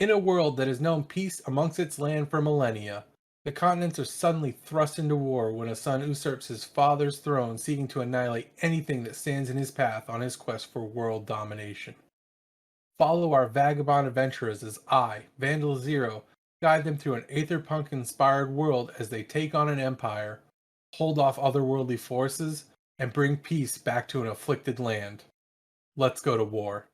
In a world that has known peace amongst its land for millennia, the continents are suddenly thrust into war when a son usurps his father's throne, seeking to annihilate anything that stands in his path on his quest for world domination. Follow our vagabond adventurers as I, Vandalxero, guide them through an Aetherpunk-inspired world as they take on an empire, hold off otherworldly forces, and bring peace back to an afflicted land. Let's go to war.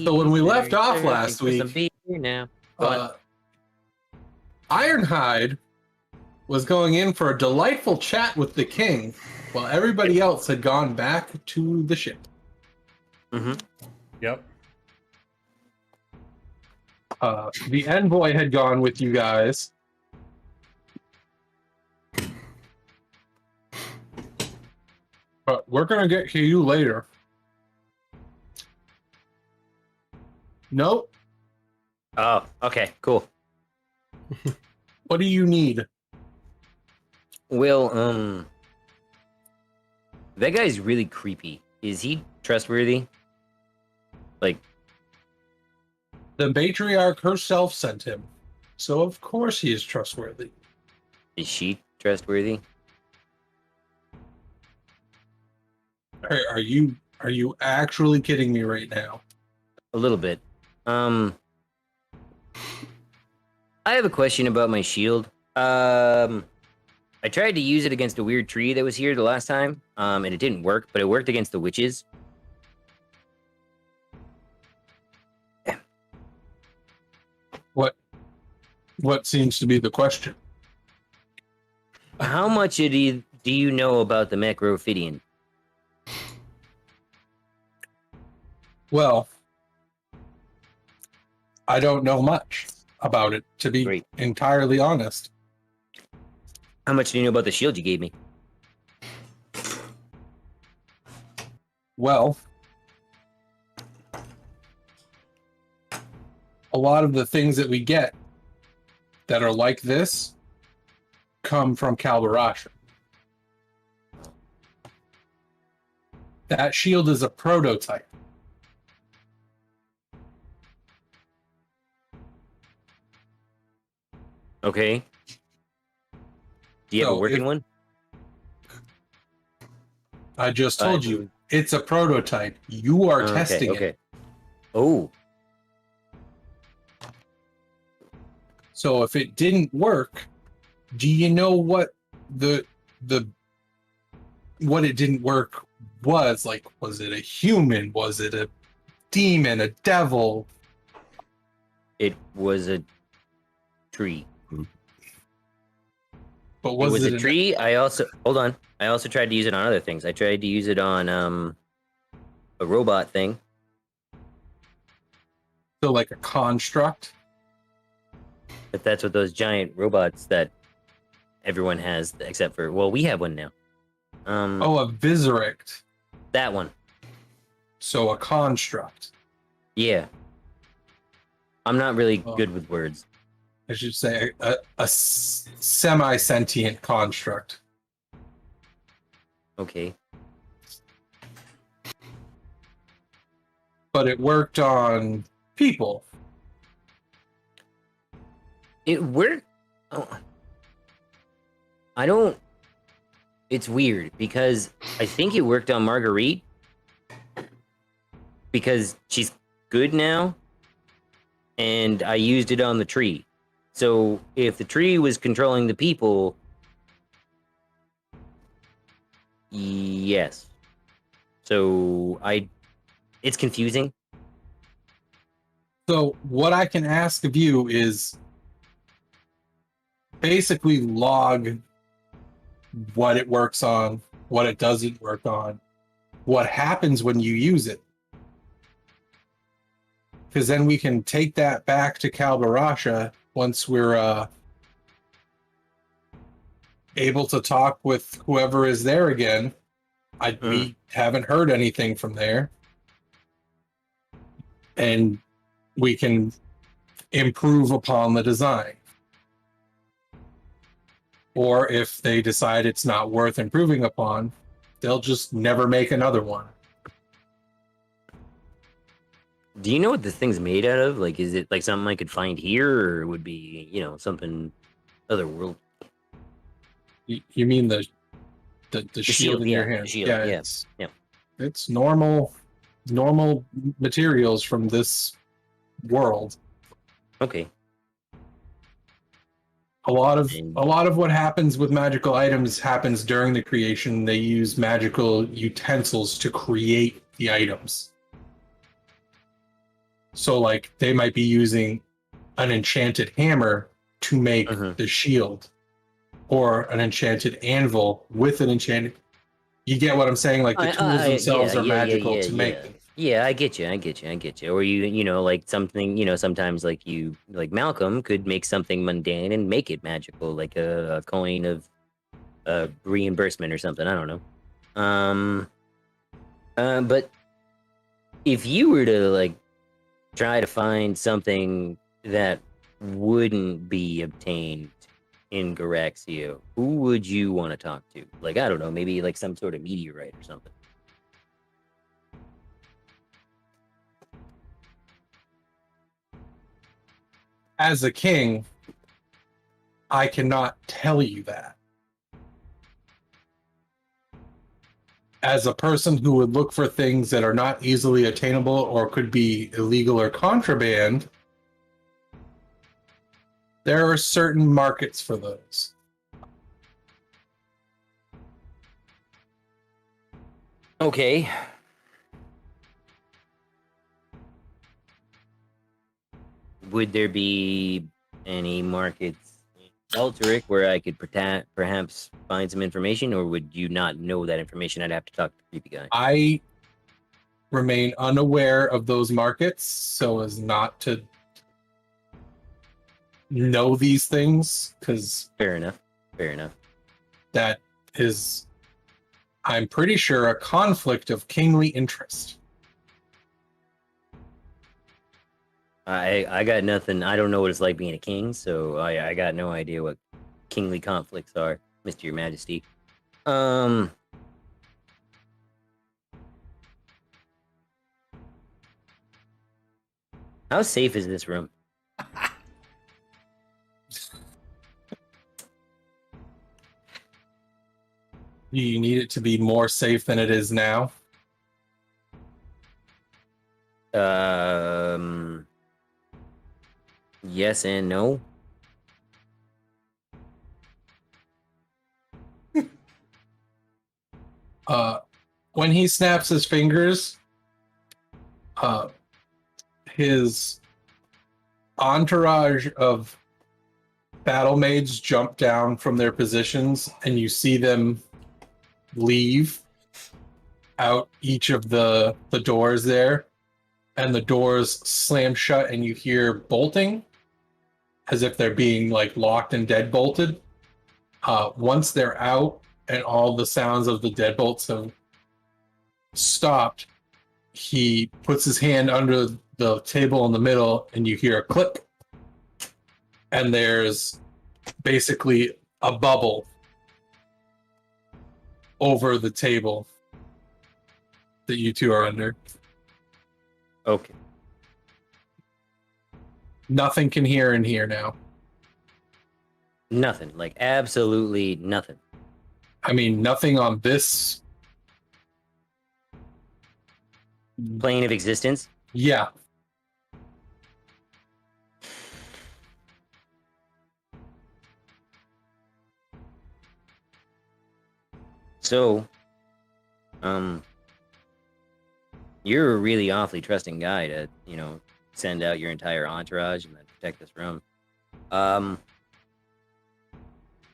So when we left off last week, Ironhide was going in for a delightful chat with the king, while everybody else had gone back to the ship. Mm-hmm. Yep. The envoy had gone with you guys. But we're going to get to you later. Nope. Oh, okay, cool. What do you need? Well, that guy's really creepy. Is he trustworthy? Like, The matriarch herself sent him, so of course he is trustworthy. is she trustworthy? Are you actually kidding me right now? A little bit. I have a question about my shield. I tried to use it against a weird tree that was here the last time, and it didn't work, but it worked against the witches. What seems to be the question? How much do you know about the Macrophidian? Well, I don't know much about it, to be entirely honest. How much do you know about the shield you gave me? Well, a lot of the things that we get that are like this come from Calbarasha. That shield is a prototype. Okay. Do you have a working one? I just told you, it's a prototype. You are testing it. Oh. So if it didn't work, do you know what what it didn't work was? Like, was it a human? Was it a demon? A devil? It was a tree. But it was a tree. I also tried to use it on other things. I tried to use it on a robot thing. So like a construct? But that's what those giant robots that everyone has, except for, well, we have one now. A Viserict. That one. So a construct. Yeah. I'm not really good with words. I should say a semi-sentient construct. Okay. but it worked on people. It worked. Oh. I don't. It's weird because I think it worked on Marguerite because she's good now, and I used it on the tree. So if the tree was controlling the people, yes. So it's confusing. So what I can ask of you is basically log what it works on, what it doesn't work on, what happens when you use it. Because then we can take that back to Garaxia once we're able to talk with whoever is there again. We haven't heard anything from there. And we can improve upon the design. Or if they decide it's not worth improving upon, they'll just never make another one. Do you know what the thing's made out of? Like, is it like something I could find here, or would be, something otherworld? You mean the shield in your hand? Shield, yeah. It's normal materials from this world. Okay. A lot of what happens with magical items happens during the creation. They use magical utensils to create the items. So, like, they might be using an enchanted hammer to make the shield, or an enchanted anvil with an enchanted. You get what I'm saying? Like, the tools themselves are magical to make them. Yeah, I get you. Or like something, sometimes like Malcom could make something mundane and make it magical, like a coin of reimbursement or something. I don't know. But if you were to like try to find something that wouldn't be obtained in Garaxia, who would you want to talk to? Like, I don't know, maybe like some sort of meteorite or something. As a king, I cannot tell you that. As a person who would look for things that are not easily attainable or could be illegal or contraband, there are certain markets for those. Okay. Would there be any markets in Elteric where I could perhaps find some information, or would you not know that information? I'd have to talk to the creepy guy. I remain unaware of those markets so as not to know these things, because Fair enough. that is, I'm pretty sure, a conflict of kingly interest. I got nothing. I don't know what it's like being a king, so I got no idea what kingly conflicts are, Mr. Your Majesty. How safe is this room? Do you need it to be more safe than it is now? Yes and no. When he snaps his fingers, his entourage of battle maids jump down from their positions, and you see them leave out each of the doors there, and the doors slam shut, and you hear bolting as if they're being like locked and deadbolted. Once they're out and all the sounds of the deadbolts have stopped, he puts his hand under the table in the middle, and you hear a click, and there's basically a bubble over the table that you two are under. Okay. Nothing can hear in here now. Nothing. Like absolutely nothing. I mean, nothing on this. Plane of existence. Yeah. So, you're a really awfully trusting guy to, send out your entire entourage and then protect this room.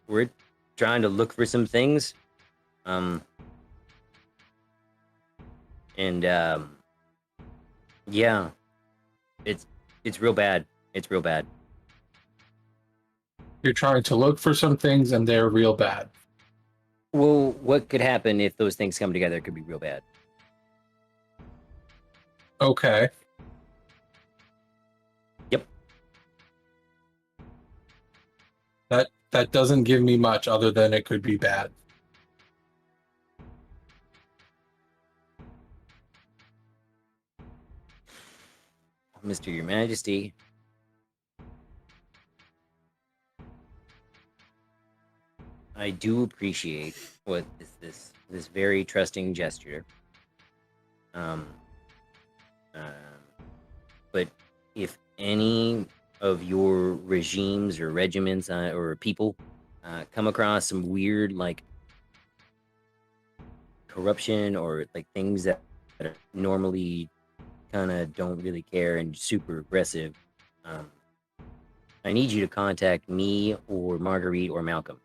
We're trying to look for some things. Yeah, it's real bad. It's real bad. You're trying to look for some things and they're real bad. Well, what could happen if those things come together could be real bad. Okay. Yep. That doesn't give me much other than it could be bad. Mr. Your Majesty. I do appreciate what is this very trusting gesture. But if any of your regimes or regiments or people come across some weird like corruption or like things that are normally kind of don't really care and super aggressive, I need you to contact me or Marguerite or Malcolm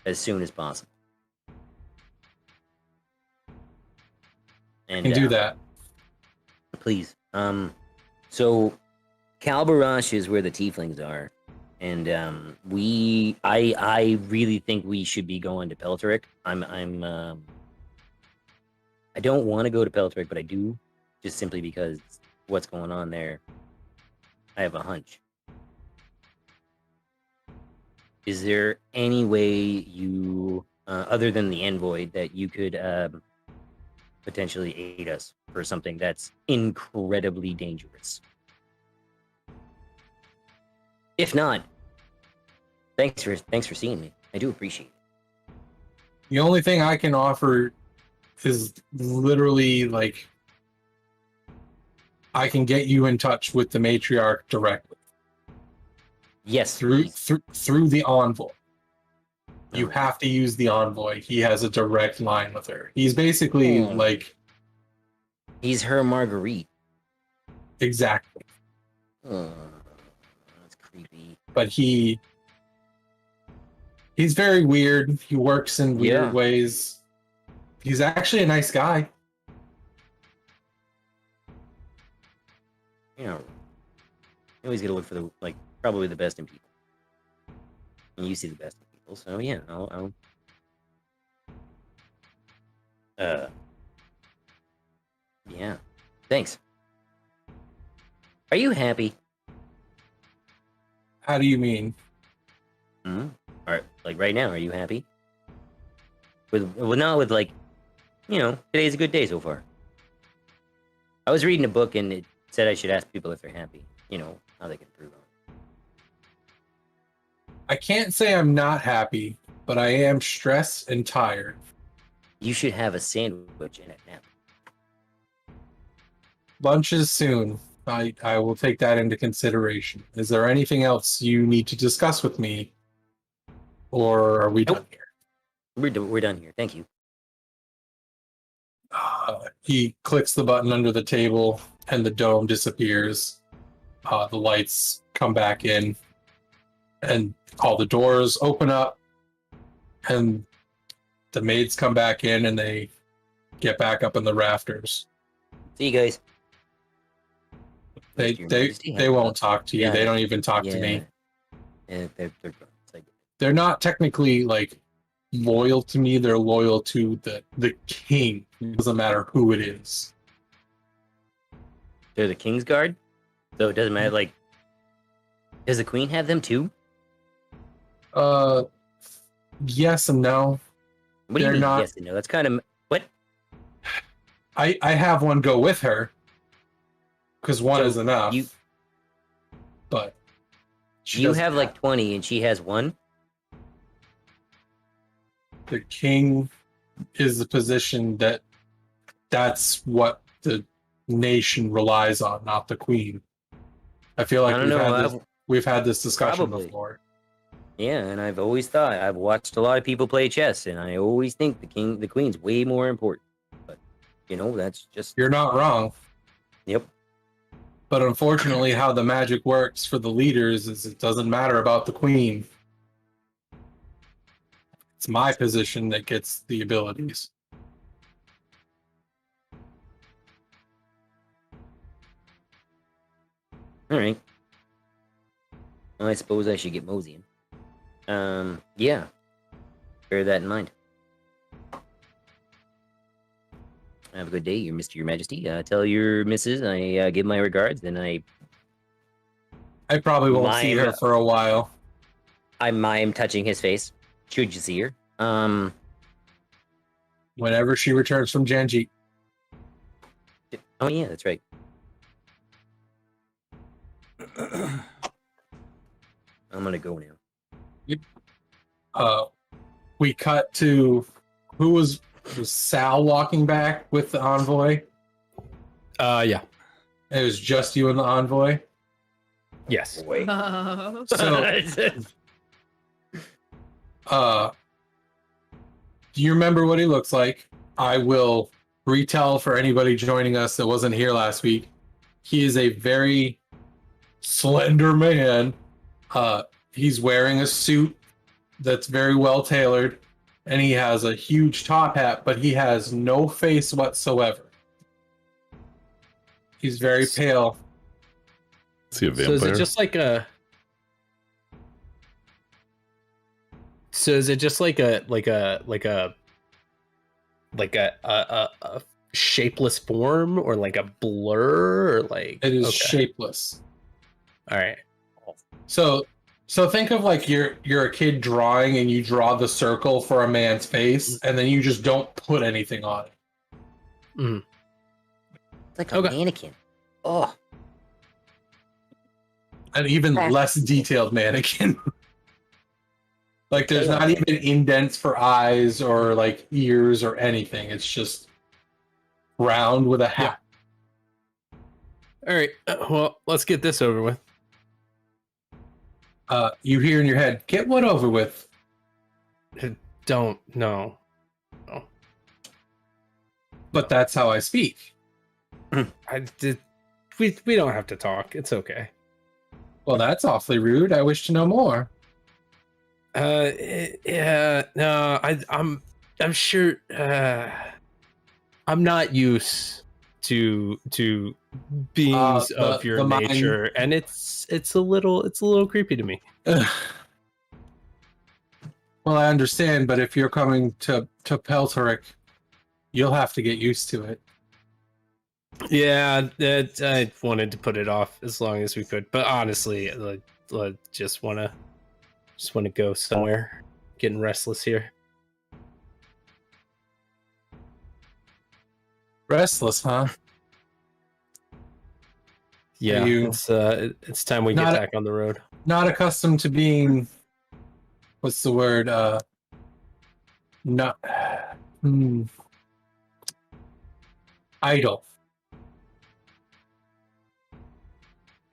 as soon as possible. And I can do that. Please. So Calbarash is where the tieflings are. And I really think we should be going to Pelteric. I don't want to go to Pelteric, but I do, just simply because what's going on there. I have a hunch. Is there any way you, other than the envoy, that you could potentially aid us for something that's incredibly dangerous? If not, thanks for seeing me. I do appreciate it. The only thing I can offer is literally like I can get you in touch with the matriarch directly. Yes, through the envoy. You Oh. have to use the envoy. He has a direct line with her. He's basically like he's her Marguerite. Exactly. That's creepy. But he's very weird. He works in weird ways. He's actually a nice guy. You always got to look for the probably the best in people. And you see the best in people, so yeah, I'll yeah. Thanks. Are you happy? How do you mean? All right, like right now, are you happy? Not with today's a good day so far. I was reading a book and it said I should ask people if they're happy. How they can improve on it. I can't say I'm not happy, but I am stressed and tired. You should have a sandwich and a nap. Lunch is soon. I will take that into consideration. Is there anything else you need to discuss with me? Or are we done here? We're done here. Thank you. He clicks the button under the table and the dome disappears. The lights come back in and all the doors open up and the maids come back in and they get back up in the rafters. See you guys. They won't talk to you. They don't even talk to me. Yeah, they're not technically loyal to me. They're loyal to the king. It doesn't matter who it is. They're the King's Guard? So it doesn't matter, does the Queen have them too? Yes and no. What do you mean yes and no? That's kind of... What? I have one go with her. because one So is enough. you- But she You doesn't have like 20 and she has 1? the king is the position that's what the nation relies on, not the queen. I feel like I don't know. we've had this discussion Probably. before. Yeah, and I've always thought, I've watched a lot of people play chess, and I always think the queen's way more important. But, that's just... You're not wrong. Yep. But unfortunately, how the magic works for the leaders is it doesn't matter about the queen. It's my position that gets the abilities. All right. Well, I suppose I should get moseying. Yeah. Bear that in mind. Have a good day, Your Majesty. Tell your missus I give my regards, and I probably won't see her for a while. I mime touching his face. Should you see her? Whenever she returns from Janji. Oh yeah, that's right. I'm gonna go now. We cut to was Saal walking back with the envoy? Yeah. It was just you and the envoy? Yes. Wait. So, do you remember what he looks like? I will retell for anybody joining us that wasn't here last week. He is a very slender man. He's wearing a suit that's very well tailored, and he has a huge top hat, but he has no face whatsoever. He's very pale. Is he a vampire? So is it just like a? So is it just like a shapeless form, or like a blur, or like It is okay. shapeless. All right. So think of like you're a kid drawing, and you draw the circle for a man's face, and then you just don't put anything on it. Mm. It's like a mannequin. Oh. An even less detailed mannequin. Like there's not even indents for eyes or like ears or anything. It's just round with a hat. All right. Well, let's get this over with. You hear in your head, "Get what over with?" Don't no. But that's how I speak. I did. We don't have to talk. It's okay. Well, that's awfully rude. I wish to know more. Yeah. No. I'm sure. I'm not used to beings of your nature, and it's a little creepy to me. Well, I understand, but if you're coming to Peltoric, you'll have to get used to it. Yeah, I wanted to put it off as long as we could, but honestly, I just wanna go somewhere. Getting restless here. Restless, huh? Yeah, it's time we get back on the road. Not accustomed to being, what's the word? Not idle.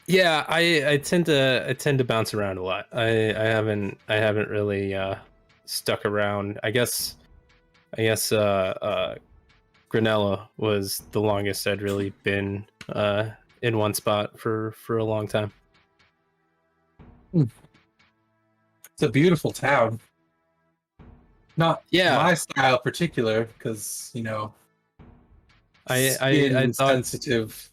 Yeah, I tend to bounce around a lot. I haven't really stuck around. I guess Granella was the longest I'd really been in one spot for a long time. It's a beautiful town. Not my style particular, because I thought sensitive.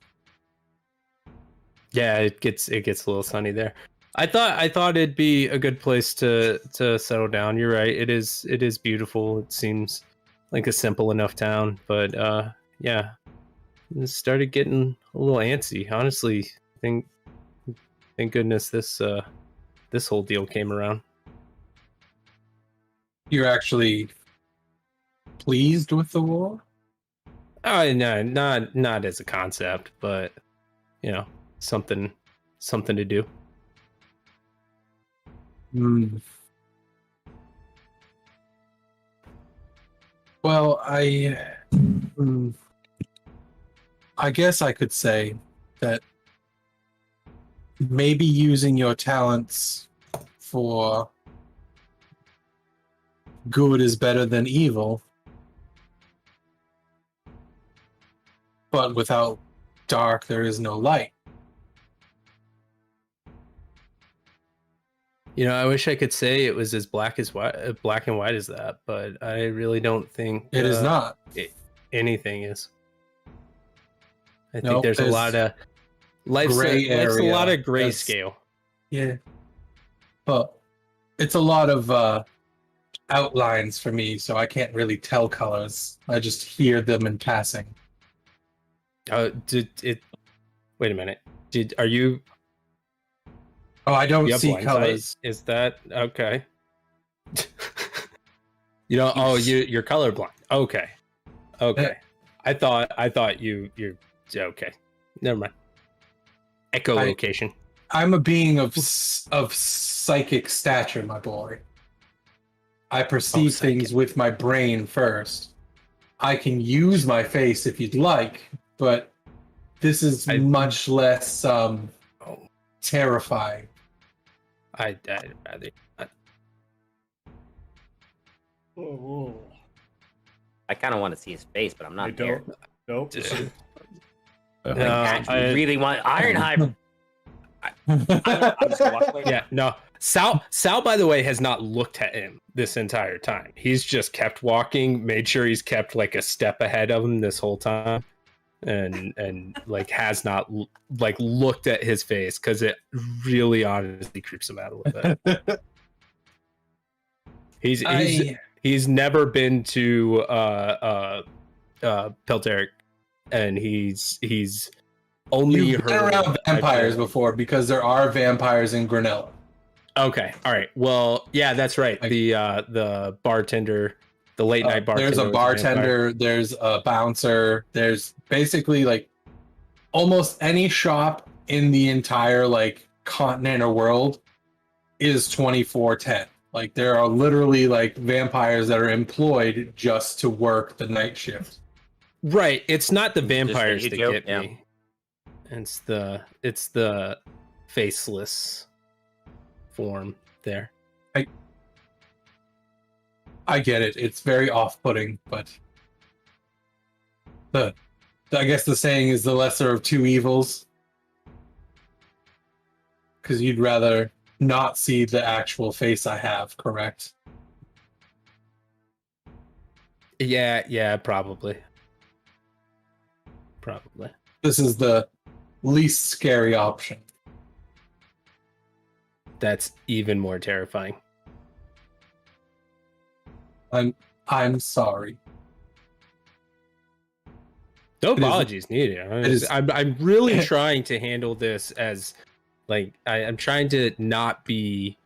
Yeah, it gets a little sunny there. I thought it'd be a good place to settle down. You're right. It is beautiful. It seems like a simple enough town, but yeah, it started getting a little antsy. Honestly, thank goodness this whole deal came around. You're actually pleased with the war? Oh no, not as a concept, but something to do. Well, I guess I could say that maybe using your talents for good is better than evil. But without dark, there is no light. I wish I could say it was as black and white as that, but I really don't think It is not. Anything is. I think Nope, there's a lot of life's a lot of grayscale. Yeah, but it's a lot of outlines for me, so I can't really tell colors. I just hear them in passing. Wait a minute. Are you? Oh, I don't You have see blind colors. sight? Is that okay? You're colorblind. Okay. I thought you're okay. Never mind. Echolocation. I'm a being of psychic stature, my boy. I perceive things with my brain first. I can use my face if you'd like, but this is much less terrifying. I'd rather. I kind of want to see his face, but I'm not there. Nope. I really want Ironhide. I'm just gonna walk away. Yeah, no. Saal, by the way, has not looked at him this entire time. He's just kept walking, made sure he's kept like a step ahead of him this whole time, and like has not like looked at his face because it really honestly creeps him out a little bit. He's never been to Pelteric, and he's only You've been around vampires before because there are vampires in Granella. Okay, all right. Well, yeah, that's right. The bartender, the late night bartender. There's a bartender. There's a bouncer. There's basically like almost any shop in the entire like continent or world is 24/10. Like there are literally like vampires that are employed just to work the night shift. Right. It's not the vampires that joke, get me. It's the faceless form there. I get it. It's very off-putting, but I guess the saying is the lesser of two evils. Because you'd rather not see the actual face I have, correct? Yeah, probably. This is the least scary option. That's even more terrifying. I'm sorry. No apologies needed. I'm really trying to handle this as like I'm trying to not be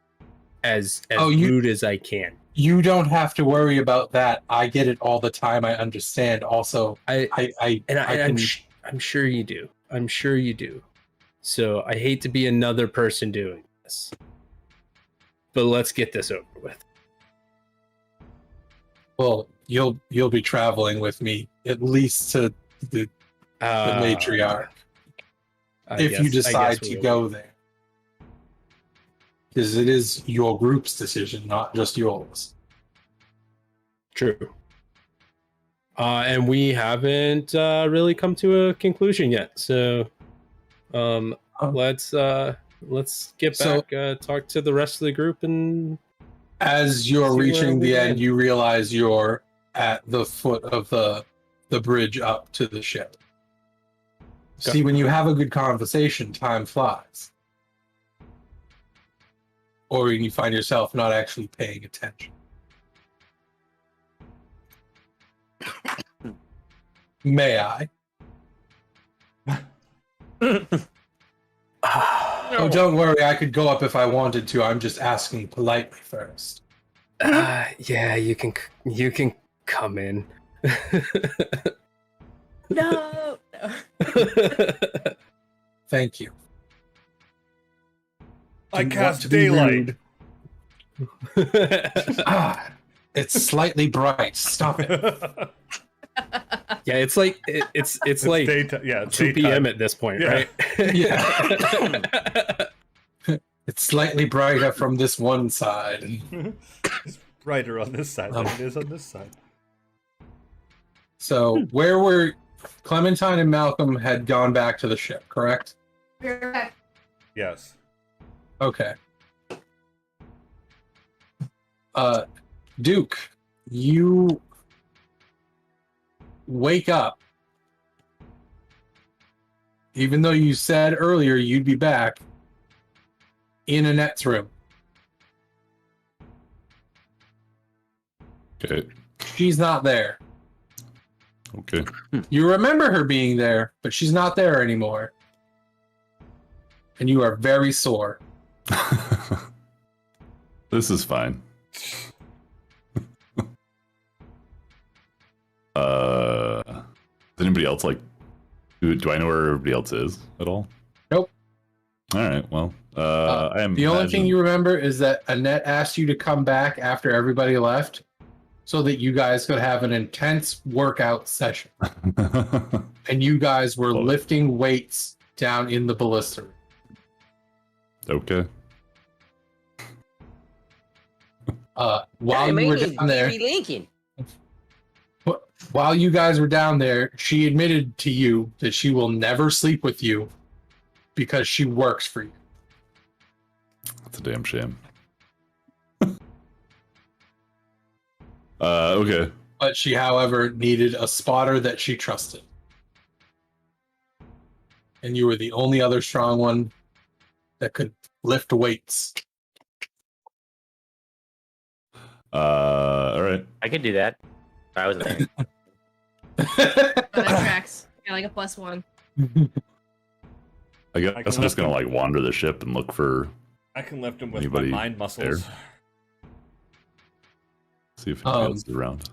as rude as I can. You don't have to worry about that. I get it all the time. I understand. Also, I'm sure you do. I'm sure you do. So I hate to be another person doing this, but let's get this over with. Well, you'll be traveling with me at least to the matriarch if you decide to go there, because it is your group's decision, not just yours. True. And we haven't really come to a conclusion yet. So let's get back, talk to the rest of the group, and as you're reaching the end, you realize you're at the foot of the bridge up to the ship. Okay. See, when you have a good conversation, time flies. Or you find yourself not actually paying attention. May I? Oh, don't worry. I could go up if I wanted to. I'm just asking politely first. Yeah, you can come in. No. Thank you. I Didn't want cast to be daylight. rude. Ah, it's slightly bright. Stop it. Yeah, it's like it's like daytime. Yeah, it's 2 daytime. p.m. at this point, Yeah. right? Yeah. It's slightly brighter from this one side. It's brighter on this side than it is on this side. So, where were Clementine and Malcolm had gone back to the ship, correct? Yes. Okay. Duke, you wake up. Even though you said earlier you'd be back in Annette's room. Okay. She's not there. Okay. You remember her being there, but she's not there anymore. And you are very sore. This is fine. Does anybody else like? Do I know where everybody else is at all? Nope. All right. Well, I am. The only thing you remember is that Annette asked you to come back after everybody left so that you guys could have an intense workout session. And you guys were lifting weights down in the ballista. Okay. While you were down there, Lincoln. while you guys were down there, she admitted to you that she will never sleep with you because she works for you. That's a damn shame. Okay. But she, however, needed a spotter that she trusted. And you were the only other strong one that could lift weights. All right. I could do that. I wasn't there. That tracks. Got like a +1. I guess I I'm can just gonna lift like wander the ship and look for I can lift him with Anybody my mind muscles. see if anybody else is around.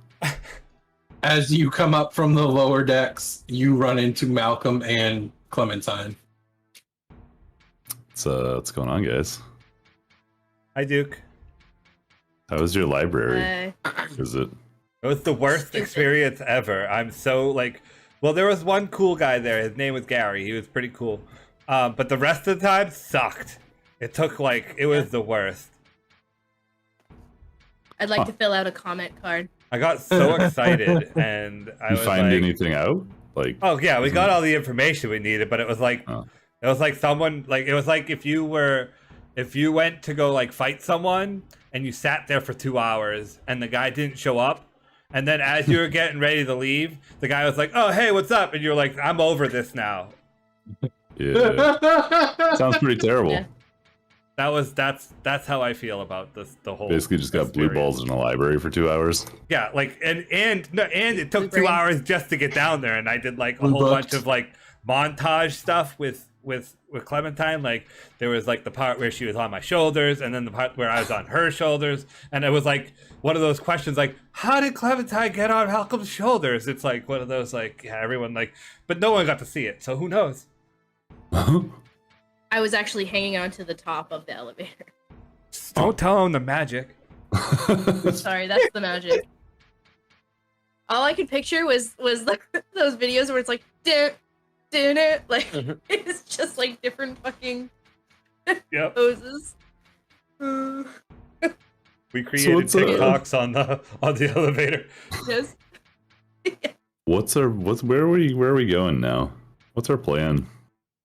As you come up from the lower decks, you run into Malcolm and Clementine. What's going on, guys? Hi, Duke. How was your library? Is it? It was the worst experience ever. I'm so like, well, there was one cool guy there. His name was Gary. He was pretty cool. But the rest of the time sucked. It took like, it was the worst. I'd like to fill out a comment card. I got so excited and I You was find like, anything out? Like, oh yeah, we got all the information we needed, but it was like, Oh. it was like someone, like, it was like if you went to go like fight someone and you sat there for 2 hours and the guy didn't show up. And then as you were getting ready to leave, the guy was like, oh, hey, what's up? And you're like, I'm over this now. yeah, sounds pretty terrible. Yeah. That's how I feel about the whole. Basically, just got blue experience. balls in a library for 2 hours. Yeah, like and it took Blue 2 brain. hours just to get down there, and I did like a Blue whole bunch booked. of like montage stuff with Clementine. Like there was like the part where she was on my shoulders, and then the part where I was on her shoulders, and it was like one of those questions like, how did Clementine get on Malcolm's shoulders? It's like one of those like, yeah, everyone like, but no one got to see it, so who knows? I was actually hanging on to the top of the elevator. Just don't tell him the magic. Sorry, that's the magic. All I could picture was like those videos where it's like, dun, like it's just like different fucking Yep. poses. We created what's, TikToks on the elevator. Yes. Where are we going now? What's our plan?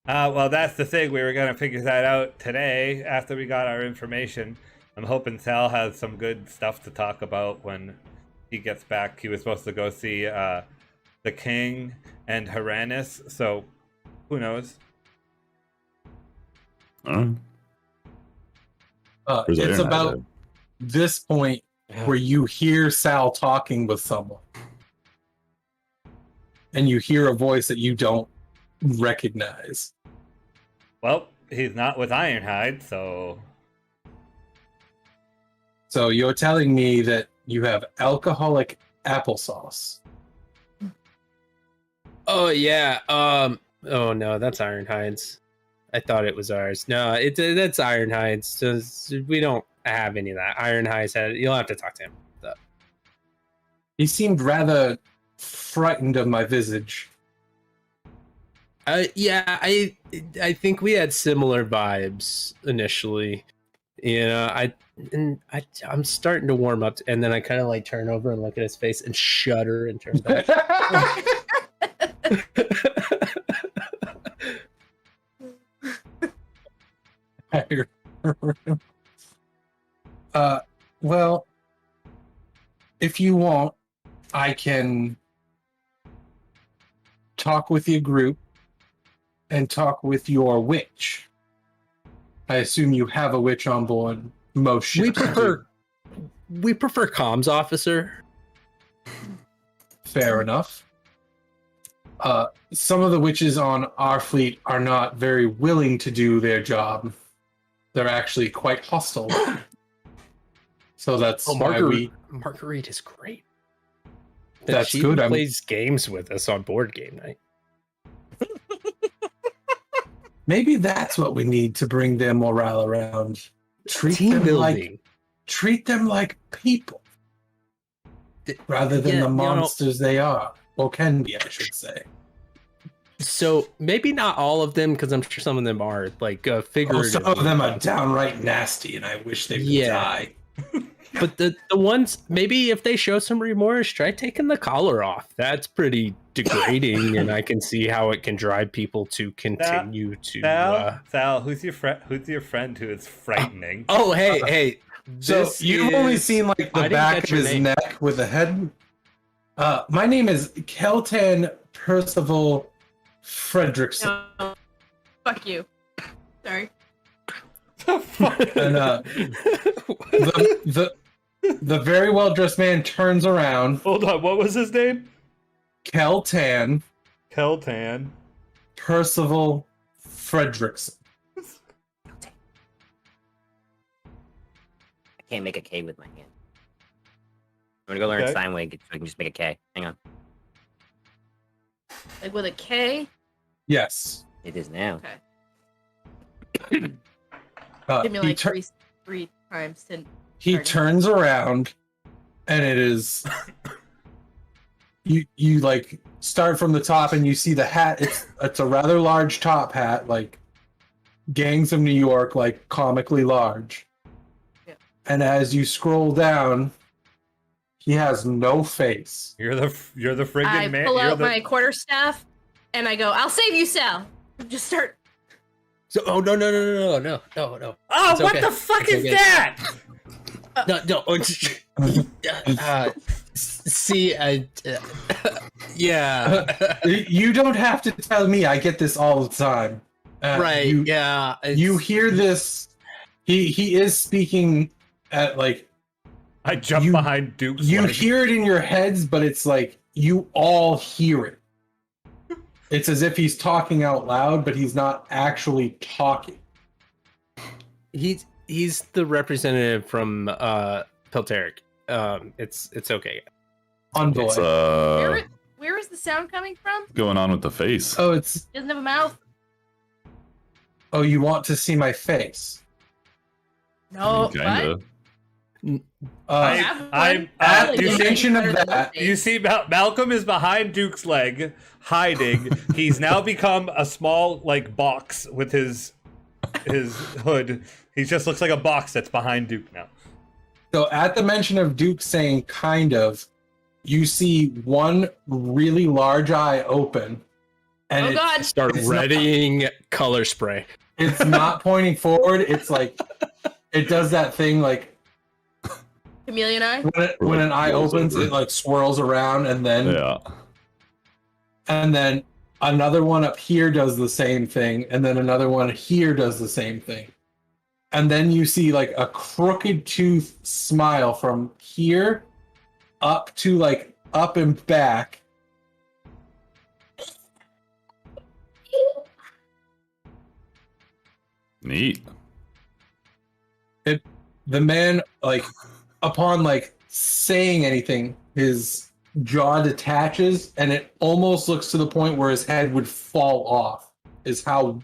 Well, that's the thing. We were gonna figure that out today after we got our information. I'm hoping Saal has some good stuff to talk about when he gets back. He was supposed to go see the king and Haranis, so who knows? Where's It's Ironhide about at? this point where you hear Saal talking with someone. And you hear a voice that you don't recognize. Well, he's not with Ironhide, so So you're telling me that you have alcoholic applesauce. Oh yeah. Oh no, that's Ironhide's. I thought it was ours. No, that's Ironhide's. So we don't have any of that. Ironhide's had. You'll have to talk to him. He seemed rather frightened of my visage. Yeah, I think we had similar vibes initially. You know, I'm starting to warm up, and then I kind of like turn over and look at his face and shudder and turn back. Well, if you want, I can talk with your group and talk with your witch. I assume you have a witch on board. Most ships we prefer comms officer. Fair enough. Some of the witches on our fleet are not very willing to do their job. They're actually quite hostile. So that's why Marguerite is great. That's she good. Plays games with us on board game night. Maybe that's what we need to bring their morale around. Treat them like people, rather than the monsters they are, or can be, I should say. So maybe not all of them, because I'm sure some of them are like figuratively. Some of them are downright nasty, and I wish they would die. But the ones, maybe if they show some remorse, try taking the collar off. That's pretty degrading, and I can see how it can drive people to continue to. Saal, who's your friend? Who's your friend who is frightening? Hey. So you've only seen like the back of his neck with the head. My name is Keltan Percival Fredrickson. No. Fuck you. Sorry. And the very well dressed man turns around. Hold on, what was his name? Keltan Percival Fredrickson. I can't make a K with my hand. I'm gonna go learn Steinway so I can just make a K. Hang on. Like with a K? Yes. It is now. Okay. Give me like three times to. He turns around, and it is you like start from the top, and you see the hat. It's a rather large top hat, like Gangs of New York, like comically large. Yeah. And as you scroll down, he has no face. You're the friggin' man. I pull out my quarterstaff, and I go, "I'll save you, Sal." Just start. So, no. Oh, It's what okay. the fuck It's is okay. that? Yeah. You don't have to tell me. I get this all the time. Right. You hear this. He is speaking at like. I jump behind Dook's You leg. hear it in your heads, but it's like you all hear it. It's as if he's talking out loud, but he's not actually talking. He's the representative from Pelteric. It's okay. Envoy. Where is the sound coming from? Going on with the face. Oh, He doesn't have a mouth. Oh, you want to see my face? No. Kinda. I'm at you the see- mention of that. You see, Malcolm is behind Duke's leg, hiding. He's now become a small like box with his hood. He just looks like a box that's behind Duke now. So at the mention of Duke saying kind of, you see one really large eye open. And Oh God! Start readying color spray. It's not pointing forward. It's like, it does that thing like, Chameleon eye. when an eye opens, it like swirls around, and then another one up here does the same thing, and then another one here does the same thing, and then you see like a crooked tooth smile from here up to like up and back. Neat. The man, like, upon like saying anything, his jaw detaches, and it almost looks to the point where his head would fall off. Is how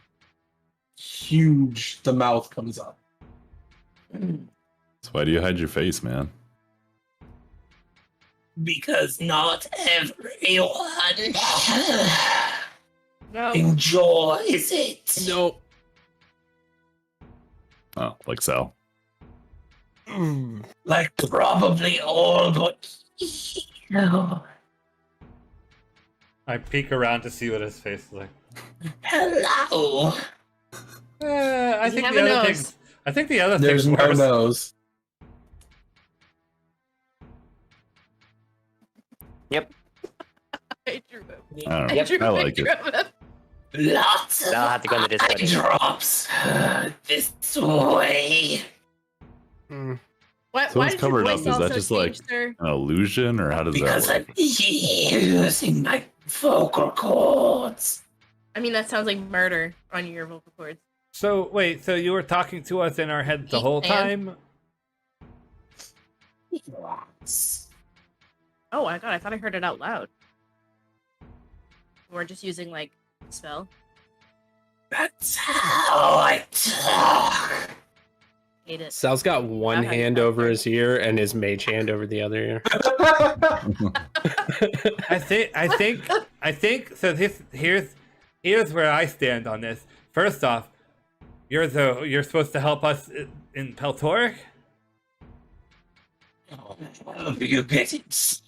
huge the mouth comes up. So why do you hide your face, man? Because not everyone No. enjoys it. No. Oh, like Sal. Like probably all but you. I peek around to see what his face is like. Hello. I Does he think have the a other nose? things. I think the other There's things no worse. nose. I drew him. I don't know. I drew I a like picture it. of him. Lots of I'll have to go into this eye one. drops this way. Why, So why it's did your covered voice up. Is that also just change, like- sir? An illusion, or how does Because that I'm using my vocal cords. I mean, that sounds like murder on your vocal cords. So wait, so you were talking to us in our head the Pete whole Pan? time? Yes. Oh my god, I thought I heard it out loud. We're just using like spell. That's how I talk. Hate it. Sal's got one Wow, how you hand felt over there. his ear and his mage hand over the other ear. I think so. Here's where I stand on this. First off, you're supposed to help us in Peltoric. You get it.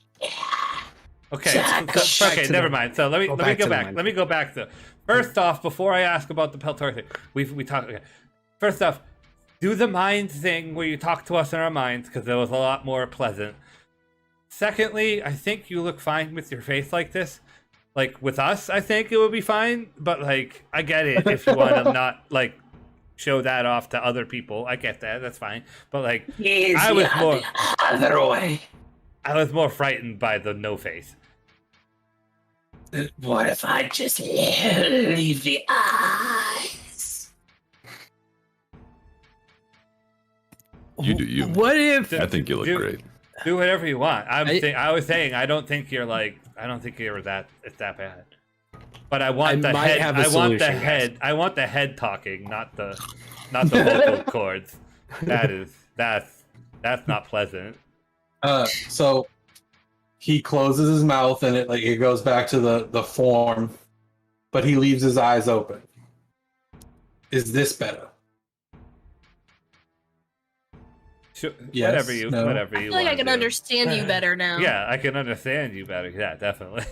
Okay, Jack, so- back okay, to never the- mind. So let me go go back to the back. mind. Let me go back to first off before I ask about the Peltoric thing. We talked. Okay. First off, do the mind thing where you talk to us in our minds because it was a lot more pleasant. Secondly, I think you look fine with your face like this. Like with us, I think it would be fine. But like, I get it if you want to not like show that off to other people. I get that. That's fine. But like, Easy I was on more- the other way. I was more frightened by the no face. What if I just leave the eyes? You do you. What if I think you look Dude. great. Do whatever you want. I was saying I don't think you're that it's that bad. But I want I the might head. have a I want the solution, guys. head. I want the head talking, not the vocal cords. That's not pleasant. So he closes his mouth and it goes back to the form, but he leaves his eyes open. Is this better? Sure, Yes, whatever you no. I feel like I wanna can do. understand you better now. Yeah, I can understand you better. Yeah, definitely.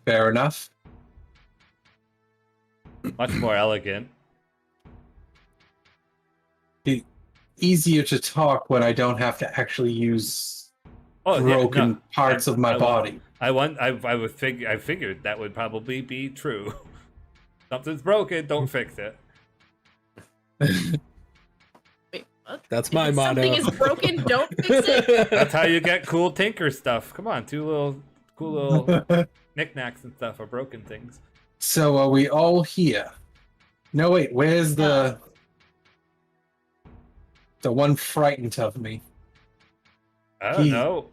Fair enough. Much more elegant. Easier to talk when I don't have to actually use Oh, broken yeah, no, parts of my I body. I figured that would probably be true. Something's broken, don't fix it. Wait, what? That's my If motto. something is broken, don't fix it. That's how you get cool tinker stuff. Come on, cool little knickknacks and stuff are broken things. So are we all here? No, wait. Where's the one frightened of me? I don't He- know.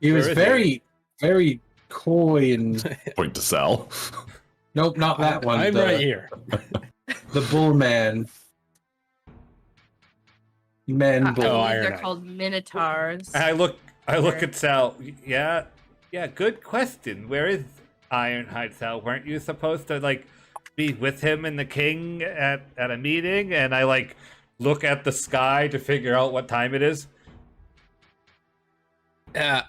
He was Where is very, very coy and Point to Sal. nope, not that one. I'm the, right here. The bull man. Men I bull. Oh, believe they're Ironhide. called minotaurs. I look Sure. at Sal. Yeah, good question. Where is Ironhide, Sal? Weren't you supposed to like be with him and the king at a meeting? And I like look at the sky to figure out what time it is. Yeah.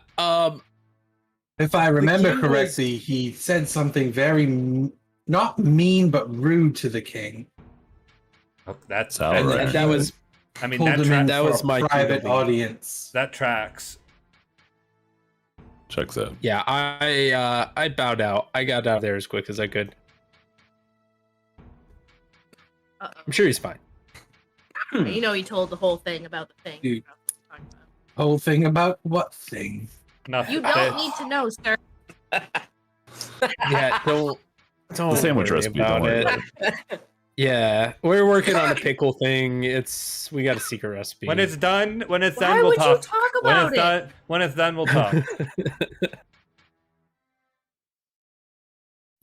If I remember king was- correctly, he said something very not mean but rude to the king. Oh, that's Sal, And right. And that was I mean Pulled that him in that for was a my private POV. audience. that tracks. Checks out. yeah. I bowed out. I got out of there as quick as I could. Uh-oh. I'm sure he's fine. You know, he told the whole thing about the thing. Dude. Whole thing about what thing? Nothing. You don't need to know, sir. Yeah. Don't The sandwich worry recipe. Don't about worry it. about it. Yeah, we're working on a pickle thing. We got a secret recipe. When it's done, Why we'll would talk. you talk about it? When it's done, we'll talk.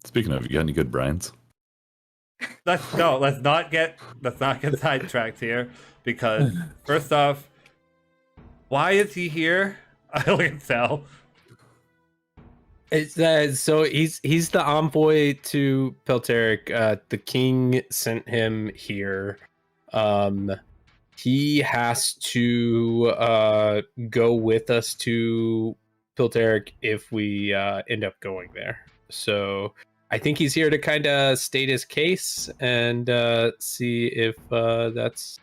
Speaking of, you got any good brines? let's not get sidetracked here, because first off, why is he here? I look at Saal. It's so he's the envoy to Pelteric. The king sent him here. He has to go with us to Pelteric if we end up going there. So I think he's here to kind of state his case and see if that's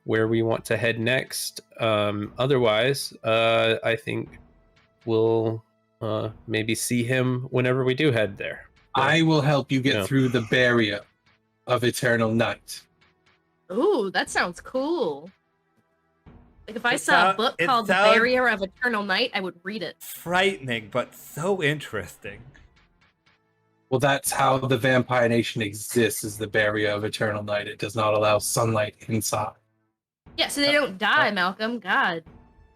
where we want to head next. Otherwise, I think we'll maybe see him whenever we do head there. I will help you get through the barrier of eternal night. Ooh, that sounds cool. Like if I saw a book called The Barrier of Eternal Night, I would read it. Frightening, but so interesting. Well, that's how the Vampire Nation exists, is the barrier of eternal night. It does not allow sunlight inside. Yeah, so they don't die, Malcolm. God.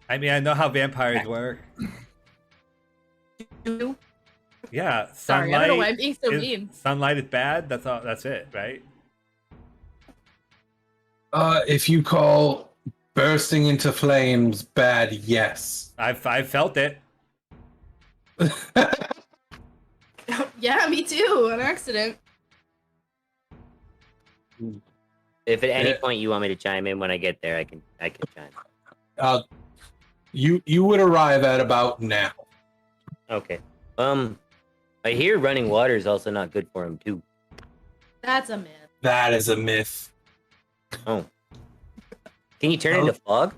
I mean, I know how vampires work. Yeah, sunlight. Sorry, I don't know why I'm being so mean. Sunlight is bad. That's all. That's it, right? If you call bursting into flames bad, yes. I've felt it. Yeah, me too. An accident. If at any point you want me to chime in when I get there, I can chime. You would arrive at about now. Okay. I hear running water is also not good for him too. That's a myth. That is a myth. Oh. Can you turn into fog?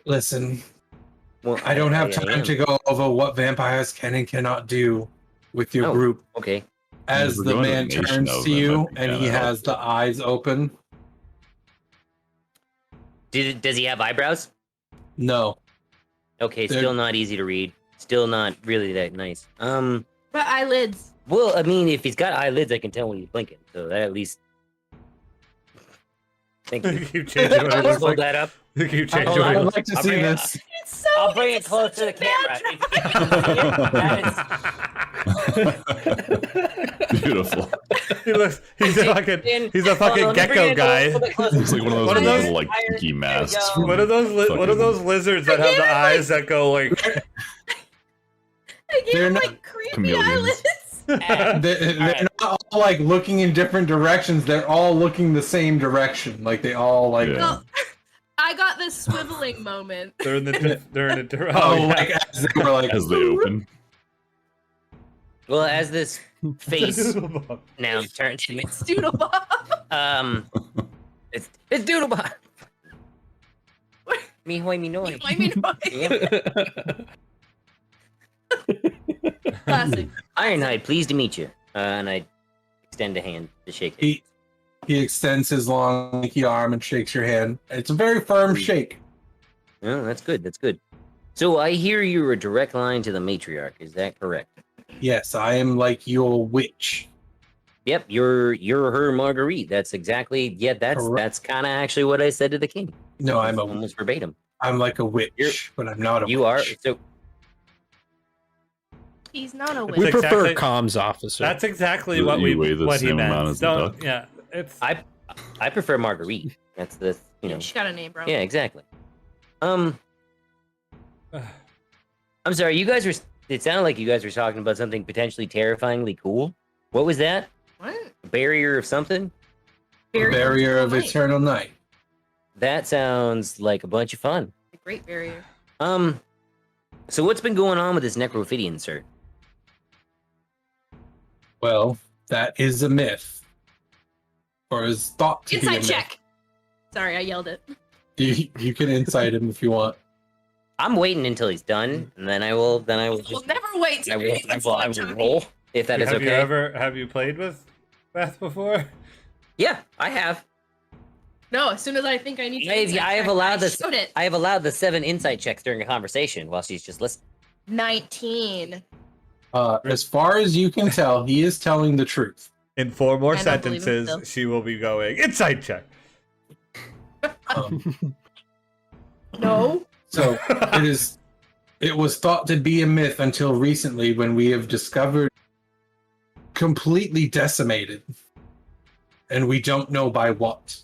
Listen, Well, I don't have I time am. to go over what vampires can and cannot do with your Oh. group. Okay. As We're the going to man the nation turns of to you them, and yeah, he that has the eyes open. Does he have eyebrows? No. Okay, They're- still not easy to read. Still not really that nice. But eyelids. Well, I mean, if he's got eyelids, I can tell when he's blinking. So that at least. Thank you. You change it. Hold It's like, that up. you change I it. would like to I'll see bring it this. It's so. I'll bring it it's close such to the a bad camera. Beautiful. He's a fucking gecko guy. Looks like one of those One of those- little like pinky masks. One of those lizards that have the eyes that go like. I gave They're him not like creepy chameleons. eyelids. They're Alright. not all like looking in different directions. They're all looking the same direction. Like they all like. Yeah. Well, I got this swiveling moment. They're in the. Oh, yeah. like as they were like. As they open. Well, as this face now turns to me, It's Doodlebop. it's Doodlebot. Me hoy me noy. I mean, classic. Ironhide, pleased to meet you. And I extend a hand to shake it. He extends his long, lanky arm and shakes your hand. It's a very firm shake. Oh, that's good. That's good. So I hear you're a direct line to the matriarch. Is that correct? Yes, I am like your witch. Yep, you're her Marguerite. That's exactly. Yeah, that's Correct. kind of actually what I said to the king. No, I'm a. Almost verbatim. I'm like a witch, You're- but I'm not a. You are witch. so. He's not a We witch. It's prefer exactly- comms officer. That's exactly You what weigh the what he same amount meant. as the Don't. duck? Yeah, it's. I prefer Marguerite. That's the you know. She got a name, bro. Yeah, exactly. I'm sorry. You guys were. It sounded like you guys were talking about something potentially terrifyingly cool. What was that? What? A barrier of something? Barrier of Light. eternal night. That sounds like a bunch of fun. A great barrier. So what's been going on with this necrophidian, sir? Well, that is a myth, or is thought to be a Inside myth. check. Sorry, I yelled it. You can incite him if you want. I'm waiting until he's done, and then I will We'll just never wait. I will roll if that is have okay. have you played with Beth before? Yeah, I have. No, as soon as I think I need to. I insight have check, allowed I this. showed it. I have allowed the 7 insight checks during a conversation while she's just listening. 19. As far as you can tell, he is telling the truth. In 4 more I don't believe him sentences, she will be going inside check. Um, No. so it was thought to be a myth until recently when we have discovered completely decimated, and we don't know by what.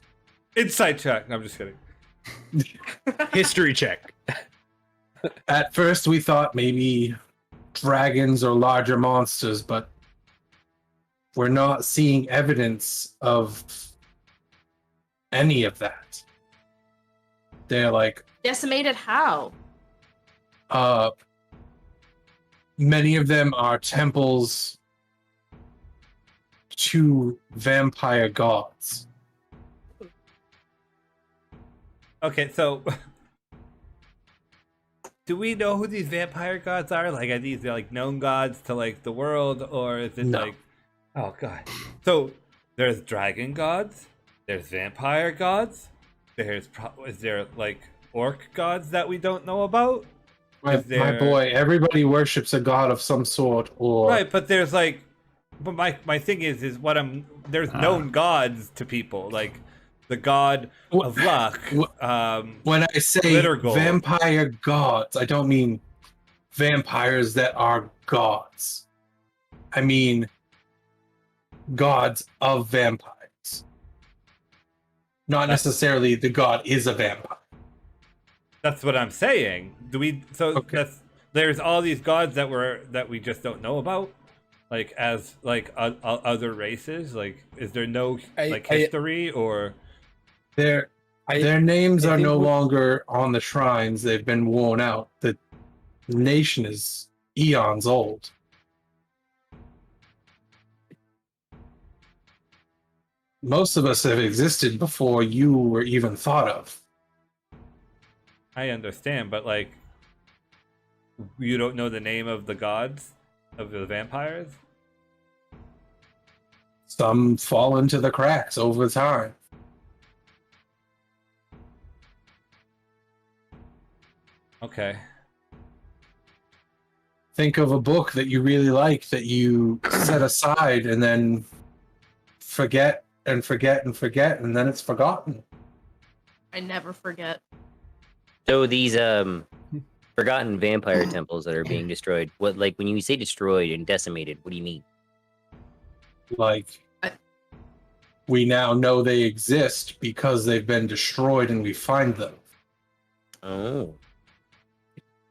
Insight check. No, I'm just kidding. History check. At first, we thought maybe dragons or larger monsters, but we're not seeing evidence of any of that. They're like, Decimated how? many of them are temples to vampire gods. Okay, so do we know who these vampire gods are? Like, are these like known gods to like the world, or is it No. like, oh god? So there's dragon gods, there's vampire gods, is there like orc gods that we don't know about? My boy, everybody worships a god of some sort, or Right, but there's like, but my thing is there's known gods to people, like the god of luck. When I say glitter gold. vampire gods, I don't mean vampires that are gods. I mean gods of vampires. Not necessarily the god is a vampire. That's what I'm saying. Do we? So Okay. there's all these gods that we just don't know about, like as like other races. Like, is there no history or? Their names I are think no we- longer on the shrines. They've been worn out. The nation is eons old. Most of us have existed before you were even thought of. I understand, but like, you don't know the name of the gods of the vampires. Some fall into the cracks over time. Okay. Think of a book that you really like that you set aside and then forget and forget and forget, and then it's forgotten. I never forget. So these forgotten vampire temples that are being destroyed. What, like, when you say destroyed and decimated, what do you mean? Like, we now know they exist because they've been destroyed and we find them. Oh.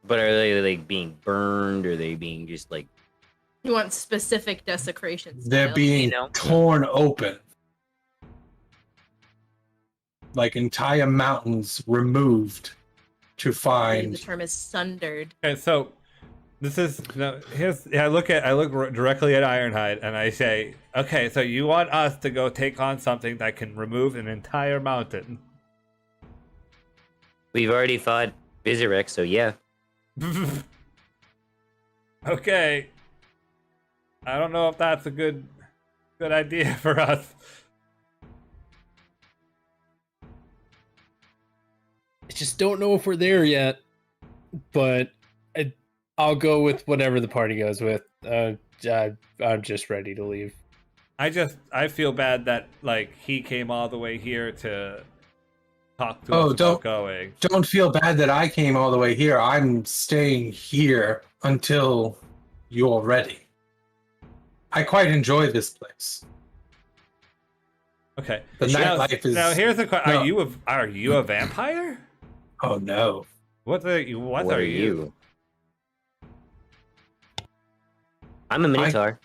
But are they like being burned? Or are they being just like? You want specific desecrations? They're Dale. being You know? torn open. Like entire mountains removed to I believe the find. term is sundered. Okay, so this is I look directly at Ironhide and I say, okay, so you want us to go take on something that can remove an entire mountain? We've already fought Vizirek, so yeah. Okay, I don't know if that's a good idea for us. I just don't know if we're there yet, but I'll go with whatever the party goes with. I'm just ready to leave. I feel bad that like he came all the way here to talk to Oh, us about going. Don't feel bad that I came all the way here. I'm staying here until you're ready. I quite enjoy this place. Okay. The now, nightlife is. now here's the question: no. Are you a vampire? Oh no. What are you? I'm a Minotaur.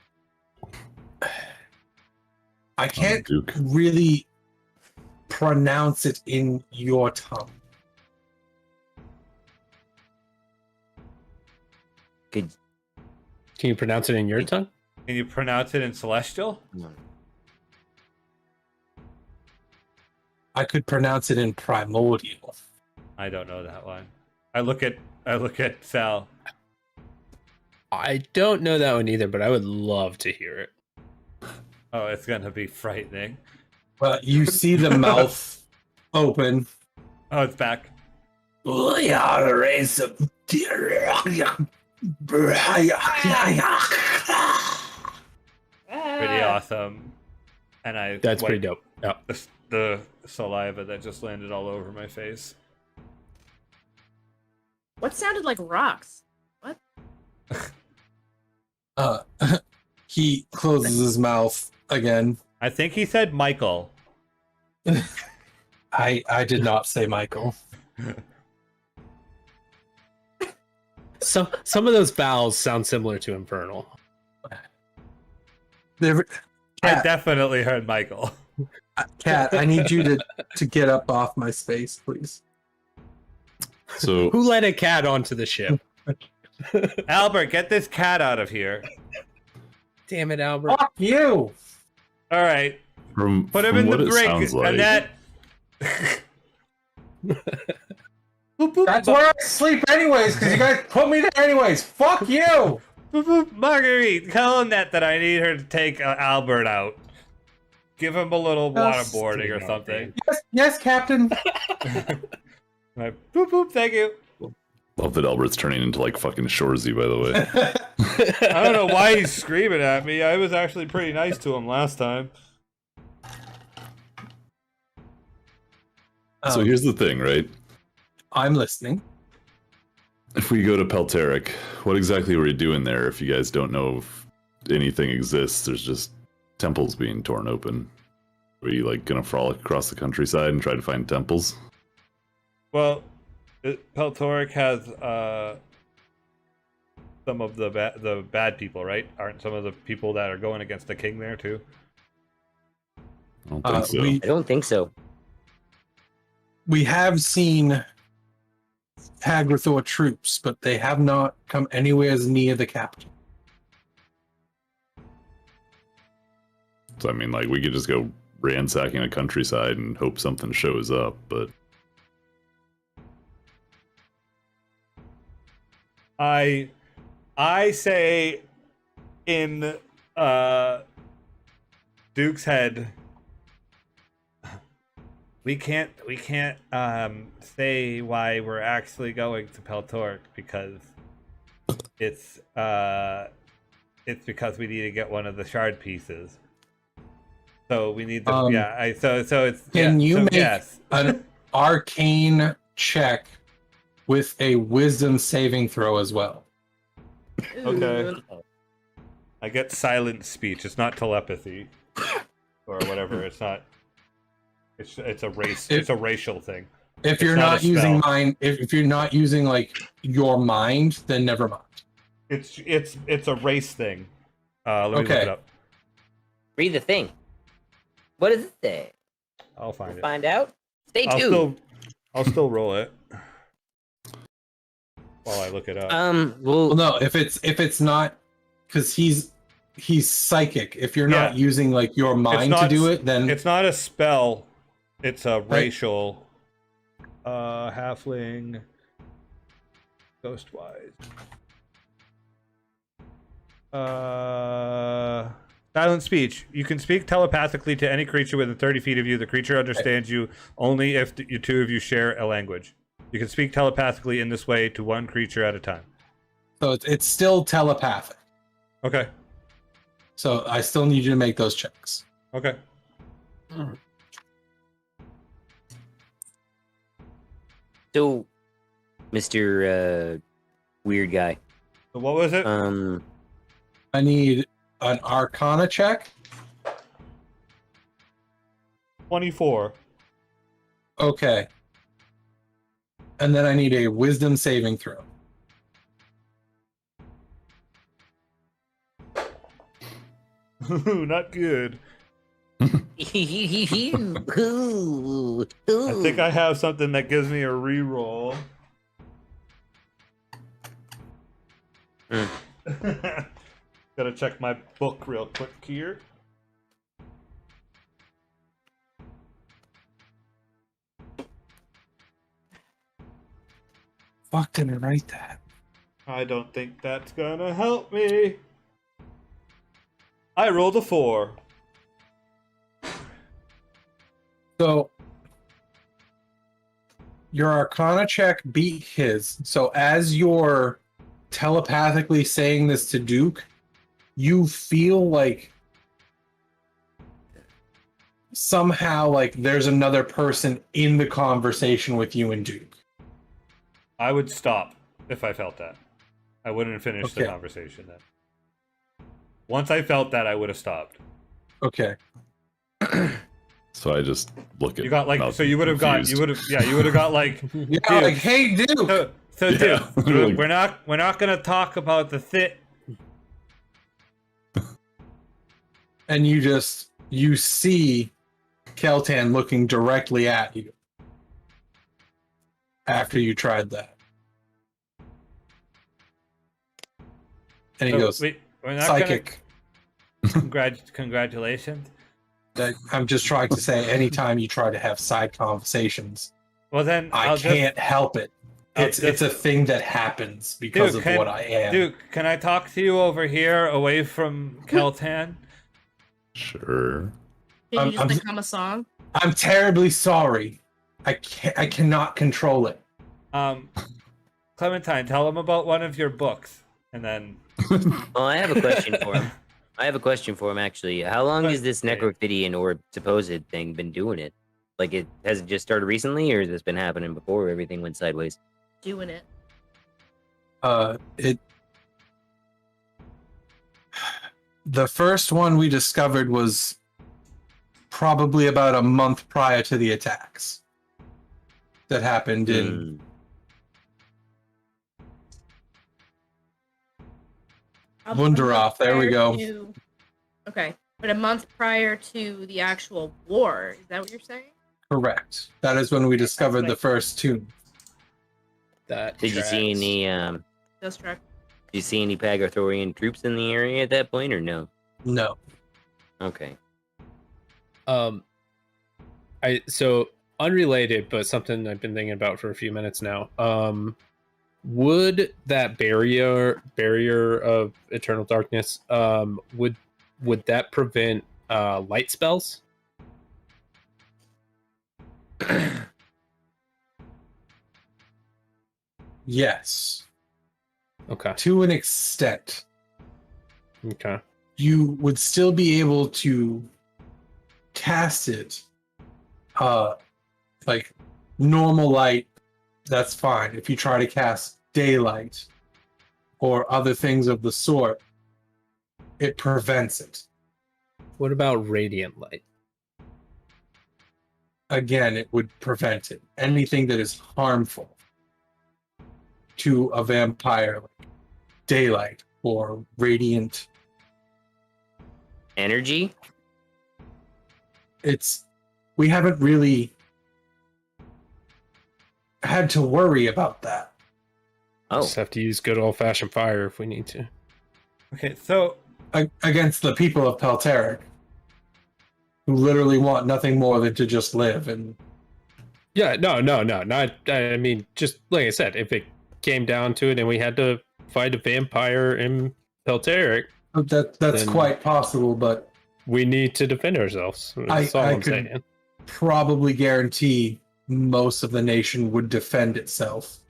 I can't Dook. really pronounce it in your tongue. Good. Can you pronounce it in your tongue? Can you pronounce it in Celestial? I could pronounce it in primordial. I don't know that one. I look at Saal. I don't know that one either, but I would love to hear it. Oh, it's gonna be frightening. But you see the mouth open. Oh, it's back. We are a race of Pretty awesome. And I That's pretty wiped dope. Yeah. the saliva that just landed all over my face. What sounded like rocks? What? He closes his mouth again. I think he said Michael. I did not say Michael. Some of those vowels sound similar to Infernal. There, I Cat, definitely heard Michael. Cat, I need you to get up off my space, please. So Who let a cat onto the ship? Albert, get this cat out of here. Damn it, Albert. Fuck you! All right, from put him from in the what it brig, sounds like, and that. Boop, boop, That's where I sleep anyways, because you guys put me there anyways. Fuck you! boop, boop. Marguerite, tell Annette that I need her to take Albert out. Give him a little waterboarding or something. Yes, Captain. Right. Boop boop. Thank you. love that Albert's turning into like fucking Shorzy, by the way. I don't know why he's screaming at me. I was actually pretty nice to him last time. So here's the thing, right? I'm listening. If we go to Pelteric, what exactly are we doing there if you guys don't know if anything exists? There's just temples being torn open. Are you like gonna frolic across the countryside and try to find temples? Well, Peltoric has some of the bad people, right? Aren't some of the people that are going against the king there too? I don't think so. I don't think so. We have seen Hagrathor troops, but they have not come anywhere near the capital. So I mean, like, we could just go ransacking a countryside and hope something shows up, but I say in Duke's head, we can't say why we're actually going to Peltoric because it's because we need to get one of the shard pieces. So we need to so it's Can you make yes. an arcane check with a wisdom saving throw as well? Okay. I get silent speech. It's not telepathy or whatever. It's not. It's a race. It's a racial thing. If It's you're not not a using spell. mind, if you're not using like your mind, then never mind. It's a race thing. Let me look Okay. it up. Read the thing. What does it say? I'll find it. Find out. Stay tuned. I'll still roll it while I look it up. Well, no, if it's not, because he's psychic. If you're not Yeah. using like your mind not to do s- it, then It's not a spell. It's a racial. Halfling. Ghostwise. Silent speech. You can speak telepathically to any creature within 30 feet of you. The creature understands you only if you two of you share a language. You can speak telepathically in this way to one creature at a time. so it's still telepathic. Okay. So I still need you to make those checks. Okay. So, Mr. Weird guy. So what was it? I need an Arcana check. 24. Okay. And then I need a Wisdom saving throw. Not good. I I think I have something that gives me a reroll. Gotta check my book real quick here. Fuck, didn't I write that? I don't think that's gonna help me. I rolled a 4. So your Arcana check beat his. So as you're telepathically saying this to Duke, you feel like somehow like there's another person in the conversation with you and Duke. I would stop if I felt that. I wouldn't finish the Okay. conversation then. Once I felt that, I would have stopped. Okay. So I just look at You got like, Malcolm so you would have got, you confused. would have got like, Yeah, Duke. like, hey, Duke. So Yeah. dude, we're not gonna talk about the And you see Keltan looking directly at you after you tried that. And he goes, we're not psychic. Congratulations. I'm just trying to say, anytime you try to have side conversations, Well then, I can't help it. It's a thing that happens because of what I am. Duke, can I talk to you over here, away from Keltan? Sure. Did you just I'm- become a song? I'm terribly sorry. I cannot control it. Clementine, tell him about one of your books, and then. Well, I have a question for him. Actually. How long has this necrophidian or supposed thing been doing it? Like, has it just started recently, or has this been happening before everything went sideways? Doing it. The first one we discovered was probably about a month prior to the attacks that happened in Wunderhof. There we go. Okay, but a month prior to the actual war. Is that what you're saying? Correct. That is when we discovered the first tomb. That Did you see any Ghost truck. Did you see any Pagathorian troops in the area at that point, or no? No. Okay. So unrelated, but something I've been thinking about for a few minutes now. Would that barrier of eternal darkness would that prevent light spells? Yes. Okay. To an extent. Okay. You would still be able to cast it like normal light. That's fine. If you try to cast daylight or other things of the sort, it prevents it. What about radiant light? Again, it would prevent it. Anything that is harmful to a vampire, like daylight or radiant, Energy? we haven't really had to worry about that. Oh, Just have to use good old fashioned fire if we need to. Okay, so Against the people of Pelteric, who literally want nothing more than to just live. And Yeah, no, not. I mean, just like I said, if it came down to it and we had to fight a vampire in Pelteric, that's Then- quite possible, but we need to defend ourselves. That's all I I'm could- saying. probably guarantee most of the nation would defend itself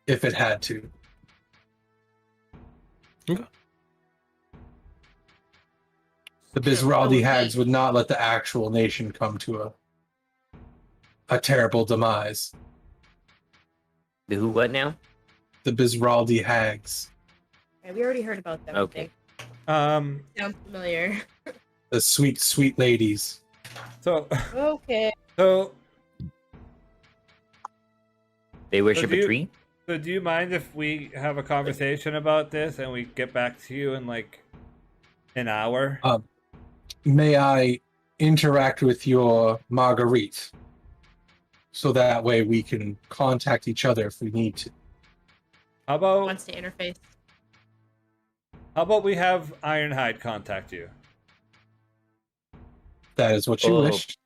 if it had to. Okay. The Bisraldi hags would not let the actual nation come to a terrible demise. the who? What now? The Bisraldi hags, Yeah, we already heard about them. I Okay. think. um, Sounds familiar. the sweet, sweet ladies. so Okay. so They worship do a you- tree? so do you mind if we have a conversation about this and we get back to you in like an hour? May I interact with your Marguerite? So that way we can contact each other if we need to. How about Wants to interface. we have Ironhide contact you? That is what you Oh. wish.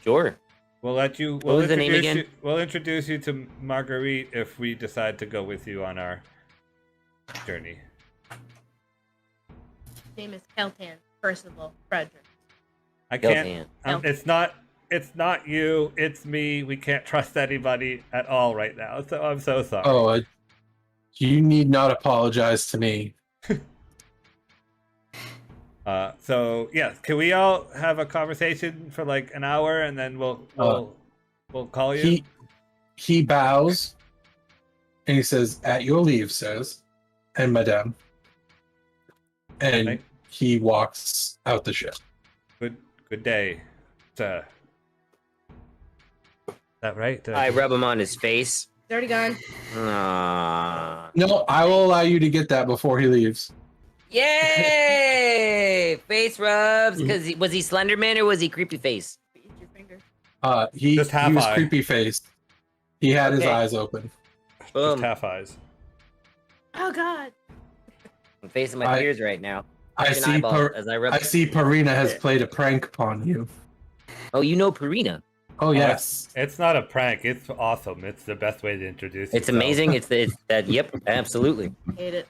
Sure. We'll let you. What was the name again? We'll introduce you to Marguerite if we decide to go with you on our journey. Name is Keltan Percival Frederick. I can't. Keltan. No. It's not. It's not you. It's me. We can't trust anybody at all right now. So I'm so sorry. Oh, you need not apologize to me. So yeah, can we all have a conversation for like an hour and then we'll call you? He bows and he says, "At your leave, sirs and madame." And Right. he walks out the ship. Good day, sir. Is that right? I rub him on his face. It's already gone. No, I will allow you to get that before he leaves. Yay! Face rubs. Because was he Slenderman or was he creepy face? Eat your finger. He Just half was eye. creepy faced. He had his Okay. eyes open. Just Boom. half eyes. Oh God. I'm facing my I- fears right now. I An see. eyeball as I rub. I see. Parina has played a prank upon you. Oh, you know Purina. Oh yes. It's not a prank. It's awesome. It's the best way to introduce. It's yourself. amazing. It's that. Yep, absolutely. Hate it.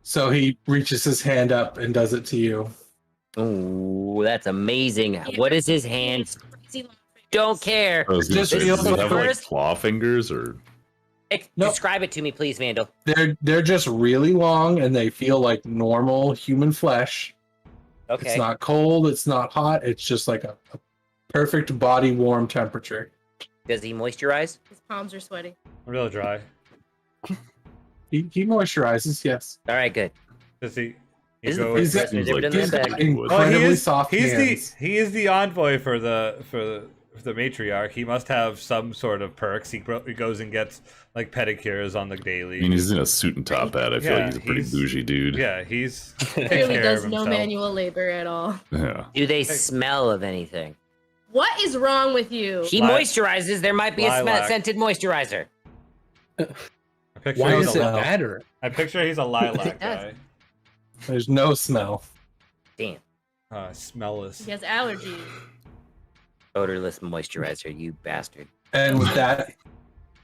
So he reaches his hand up and does it to you. Oh, that's amazing. What is his hand? Crazy long fingers. Don't care. I was gonna Just say, real does he have like first- claw fingers or? Nope. Describe it to me, please, Vandal. They're just really long and they feel like normal human flesh. Okay. It's not cold. It's not hot. It's just like a perfect body warm temperature. Does he moisturize? His palms are sweaty. Real dry. He moisturizes. Yes. All right, good. Does he? This is the go- first He's- person I've Seems ever like done He's that got back. incredibly soft he's hands. he is the envoy for the matriarch. He must have some sort of perks. He goes and gets like pedicures on the I mean, daily. he's in a suit and top hat. I feel Yeah, like he's a pretty he's- bougie dude. Yeah, he's takes Clearly care does of no himself. manual labor at all. Yeah. Do they smell of anything? What is wrong with you? He Li- moisturizes. There might be a Lilac. scented moisturizer. I picture Why he's does a it li- matter? I picture he's a lilac does. guy. There's no smell. Damn. Smellless. He has allergies. Odorless moisturizer, you bastard. And with that,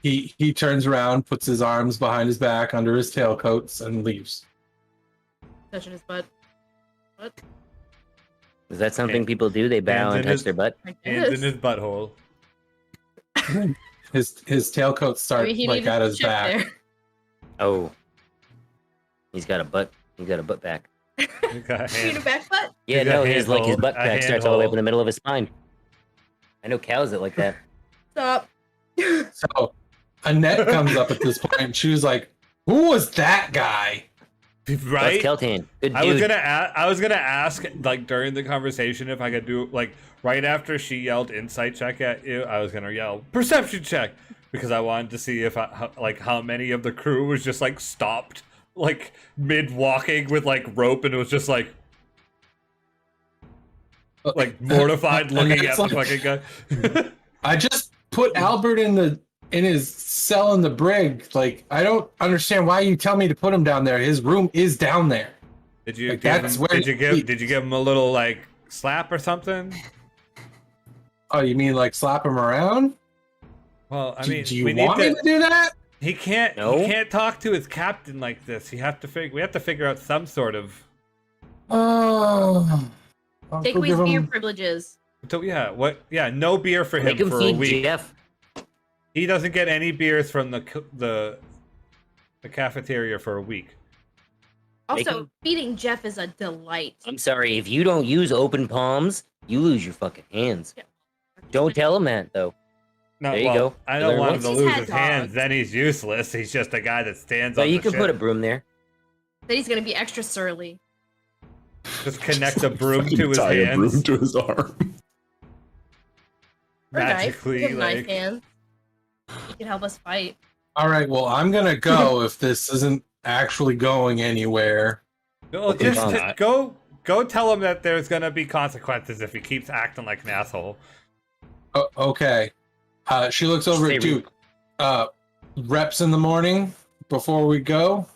he turns around, puts his arms behind his back under his tailcoats, and leaves. Touching his butt. What? Is that something people do? They bow Hands and in touch his- their butt? I Hands in guess. his butthole. His tailcoats start Maybe he like needed at to his check back. there. Oh. He's got a butt. He's got a butt back. He's got You need a hands. back butt? Yeah, He's got no, his like his handhold- butt a crack starts all the way up in handhold. the middle of his spine. I know cows that like that. Stop. So Annette comes up at this point, and she was like, "Who was that guy?" Right? That's Keltan. Good dude. I was gonna ask like during the conversation if I could do like right after she yelled insight check at you, I was gonna yell perception check because I wanted to see if how many of the crew was just like stopped like mid walking with like rope and it was just like mortified looking at Annette's the like, fucking guy. I just put Albert in his cell in the brig. Like, I don't understand why you tell me to put him down there. His room is down there. Did you Like, give that's him, where did you he- give him a little like slap or something? Oh, you mean like slap him around? Well, I Do- mean, do you we want need me to do that? He can't. No. He can't talk to his captain like this. We have to figure out some sort of. Oh. I'll Take go away his give beer him- privileges. So yeah, what? Yeah, no beer for him Make him for a feed week. Jeff. He doesn't get any beers from the cafeteria for a week. Make Also, him- feeding Jeff is a delight. I'm sorry, if you don't use open palms, you lose your fucking hands. Yeah. Don't tell him that though. No, There you well, go. I You don't learn want him once. to He's lose had his hands. dogs. Then he's useless. He's just a guy that stands So on you the can ship. put a broom there. Then he's gonna be extra surly. Just connect a broom Fucking to his tie a broom hands. to his arm. Or knife. Magically, Give him knife like hands. He can help us fight. All right, well, I'm going to go if this isn't actually going anywhere. no, Okay, just fine. go tell him that there's gonna be consequences if he keeps acting like an asshole. Okay. She looks over Stay at Duke. Reps in the morning before we go?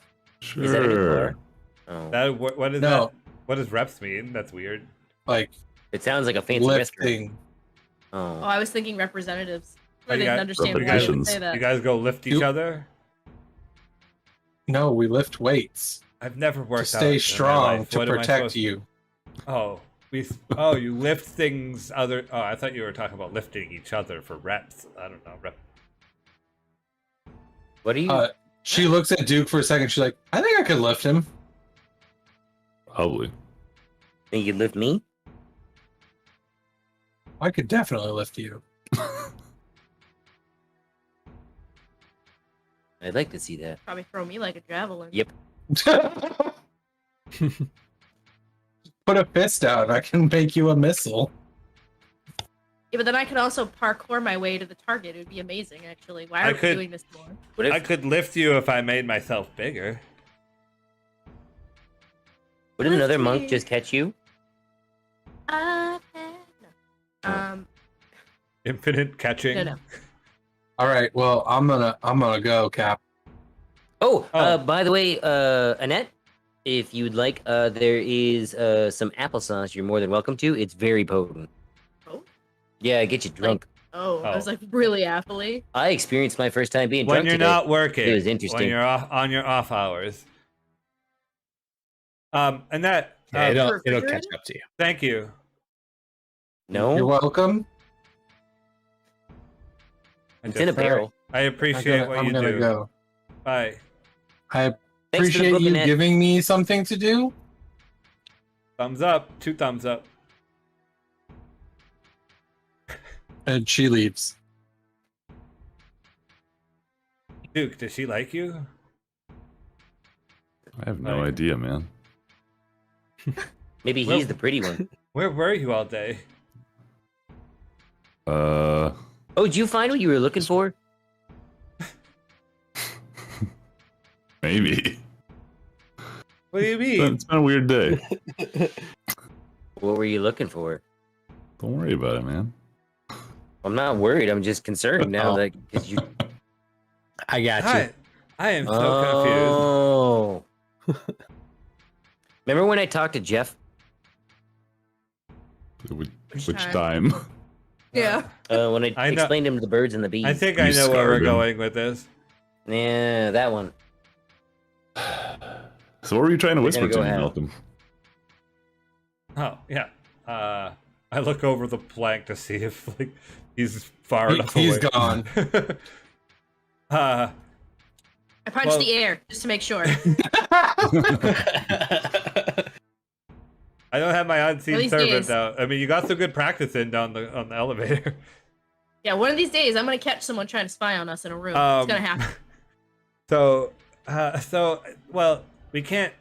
Is that any Sure. color? Oh. That what is No. that? What does reps mean? That's weird. Like, It sounds like a fancy restaurant. lifting. Oh, Oh. I was thinking representatives. I Oh, you didn't got understand why you would repetitions. say You that. guys go lift each You- other. No, we lift weights I've never to worked out. stay in my strong life. to What am I protect supposed- you. Oh, oh, you lift things other. Oh, I thought you were talking about lifting each other for reps. I don't know. What are you? She looks at Duke for a second. She's like, I think I could lift him. Probably. think you lift me? I could definitely lift you. I'd like to see that. Probably throw me like a javelin. Yep. Put a fist out. I can make you a missile. Yeah, but then I could also parkour my way to the target. It would be amazing, actually. Why are we doing this more? What if I could lift you if I made myself bigger. what if another Lift monk me. just catch you? No. Infinite catching. No. All right. Well, I'm gonna go, Cap. Oh, Oh. By the way, Annette, if you'd like, there is some applesauce you're more than welcome to. It's very potent. Oh? Yeah, get you drunk. Oh, I was Oh. like really happily. I experienced my first time being When drunk you're today. not working. It was interesting. When you're on your off hours. And that. Yeah, it'll catch refrigerator? up to you. Thank you. No, You're welcome. it's in a barrel. I appreciate what I'm you gonna do. go. Bye. I Thanks for the appreciate book, you Annette. giving me something to do. Thumbs up. 2 thumbs up. And she leaves. Duke, does she like you? I have no Right. idea, man. Maybe Well- he's the pretty one. Where were you all day? Oh, did you find what you were looking for? Maybe. What do you mean? It's been a weird day. What were you looking for? Don't worry about it, man. I'm not worried. I'm just concerned now, Oh. like, because you. I got you. Hi. I am so Oh. Remember when I talked to Jeff? Which time? time? Yeah. When I, I know- explained him to the birds and the bees. confused. I think You I know where we're scarred him. going with this. Yeah, that one. So what were you trying to We're whisper gonna to go me, ahead. Malcolm? Oh, yeah. I look over the plank to see if like he's far enough He's away. gone. uh, I punched Well- the air just to make sure. I don't have my One unseen of these servant days. out. I mean, you got some good practice in on the elevator. Yeah, one of these days I'm gonna catch someone trying to spy on us in a room. Um, It's gonna happen. So, well, we can't.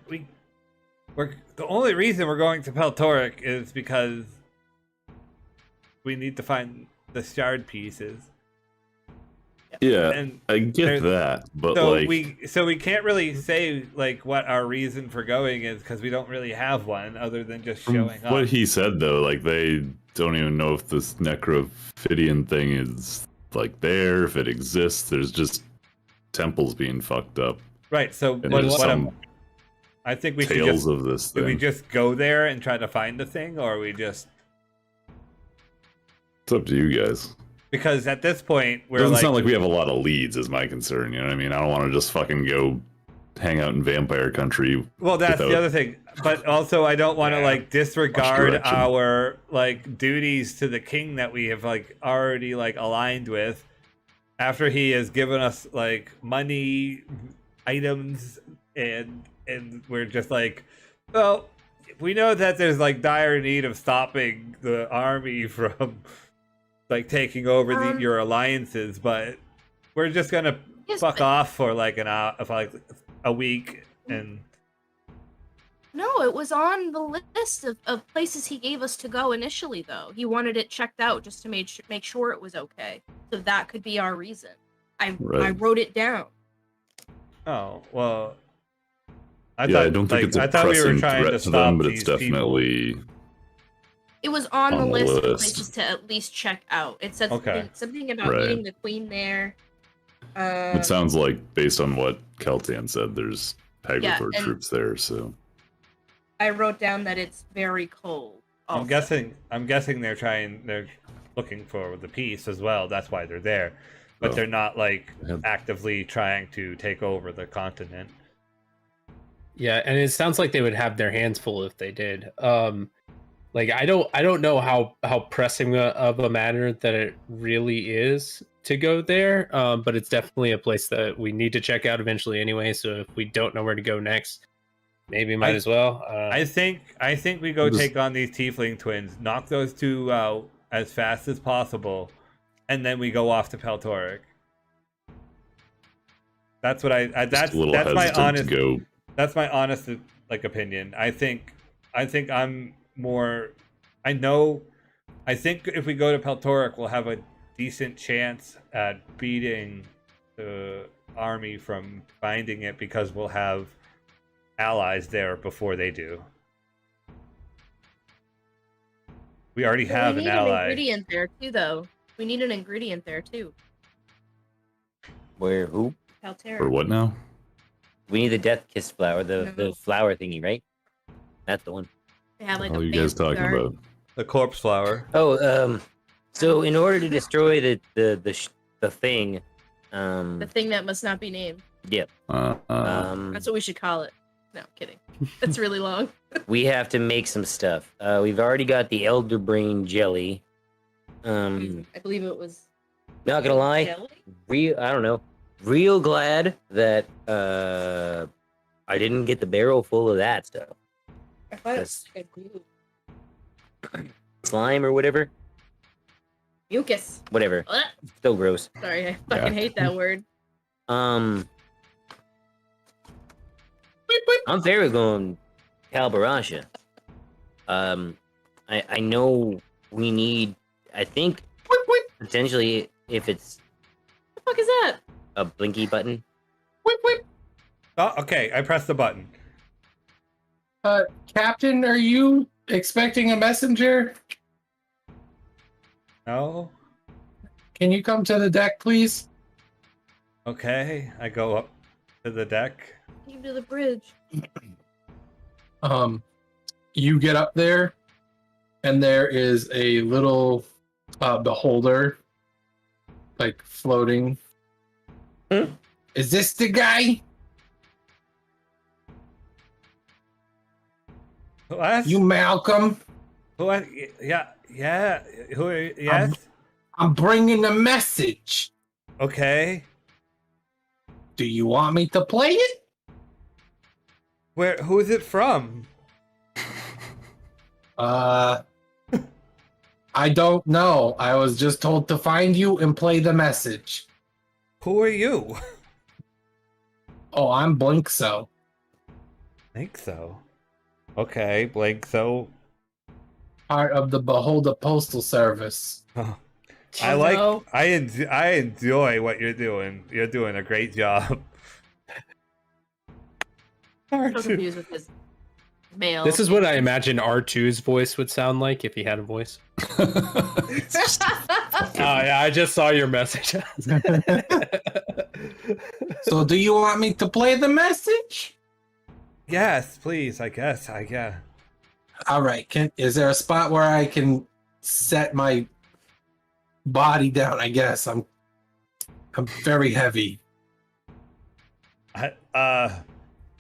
We're the only reason we're going to Peltoric is because we need to find the shard pieces. Yeah, And I get there's- that, but so like, we can't really say like what our reason for going is because we don't really have one other than just from showing up. what he said though, like they don't even know if this necrophidian thing is like there, if it exists. There's just temples being fucked up, Right. So and what, there's what some I think we should tales just of this do we thing. just go there and try to find the thing, or we just It's up to you guys. because at this point we're Doesn't like, sound like we have a lot of leads, is my concern. You know what I mean? I don't want to just fucking go hang out in vampire country. well, that's the without- other thing. But also, I don't want to Yeah. like disregard direction. our like duties to the king that we have like already like aligned with. After he has given us like money, items, and we're just like, well, we know that there's like dire need of stopping the army from like taking over your alliances, but we're just gonna Yes, fuck but- off for like an hour, for like a week, and No, it was on the list of places he gave us to go initially, though. He wanted it checked out just to make sure it was okay. So that could be our reason. I Right. wrote it down. oh well. I Yeah, thought, I don't think like, it's a I thought we were pressing trying threat to to stop them, but these it's definitely. It was on the On the list of list. places to at least check out. It said Okay. something about Right. meeting the queen there. It sounds like, based on what Keltan said, there's Hagerthor and- troops there. So I wrote down that it's very cold. I'm also. guessing they're looking for the peace as well. That's why they're there, but Oh. they're not like Yeah. actively trying to take over the continent. Yeah, and it sounds like they would have their hands full if they did. Like I don't know how pressing of a matter that it really is to go there. But it's definitely a place that we need to check out eventually anyway. So if we don't know where to go next, maybe might as well. I think we go Just- take on these tiefling twins, knock those two out as fast as possible, and then we go off to Peltoric. That's what just that's a little that's my hesitant honest to go That's my honest opinion. I think I'm more. I think if we go to Peltoric, we'll have a decent chance at beating the army from finding it because we'll have allies there before they do. We already have we an need ally. an ingredient there too, though. We need an ingredient there too. Where? Who? Pelteric. Or what now? We need the death kiss flower, the No. flower thingy, right? That's the one. They have like What a are you guys fancy talking guard. about? The corpse flower. Oh, so in order to destroy the thing, The thing that must not be named. That's what we should call it. No, kidding. That's really long. we have to make some stuff. We've already got the elder brain jelly. I believe it was. Not gonna lie, Jelly? I don't know. Real glad that I didn't get the barrel full of that stuff. I thought it was like a glue. Slime or whatever. Mucus. Whatever. Ugh. Still gross. Sorry, I fucking hate that word. I'm very going Calbarasha. I know we need. I think potentially if it's What the fuck is that? a blinky button. Oh, okay. I pressed the button. Captain, are you expecting a messenger? No. Can you come to the deck, please? Okay. I go up to the deck. Take him to the bridge. You get up there, and there is a little beholder, like floating. Is this the guy? What? You Malcolm? What? Yeah. Who? Yes. I'm bringing a message. Okay. Do you want me to play it? Who is it from? I don't know. I was just told to find you and play the message. Who are you? Oh, I'm Blinkso. Think so. Okay, Blake. So Part of the Beholder Postal Service. I Oh, like. no. I enjoy what you're doing. You're doing a great job. I'm so confused with his male. This is what I imagine R2's voice would sound like if he had a voice. Oh yeah, I just saw your message. So do you want me to play the message? Yes, please. I guess. All right. Is there a spot where I can set my body down? I guess I'm very heavy.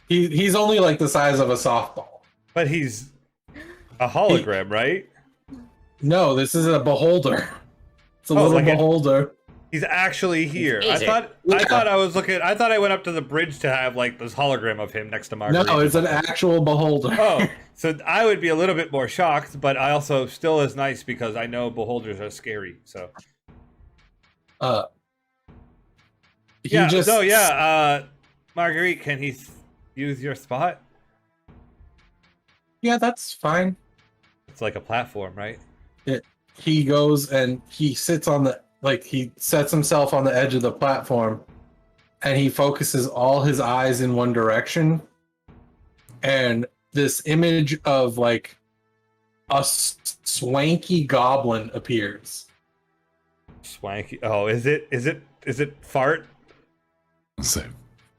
He's only like the size of a softball. But he's a hologram, right? No, this is a beholder. It's a Oh, little like beholder. He's actually here. Easy. I thought I was looking. I thought I went up to the bridge to have like this hologram of him next to Marguerite. No, it's an actual beholder. Oh, so I would be a little bit more shocked, but I also still is nice because I know beholders are scary. So Marguerite, can he use your spot? Yeah, that's fine. It's like a platform, right? He goes and he sits on the he sets himself on the edge of the platform, and he focuses all his eyes in one direction, and this image of like a swanky goblin appears. Swanky. Oh, is it fart? So,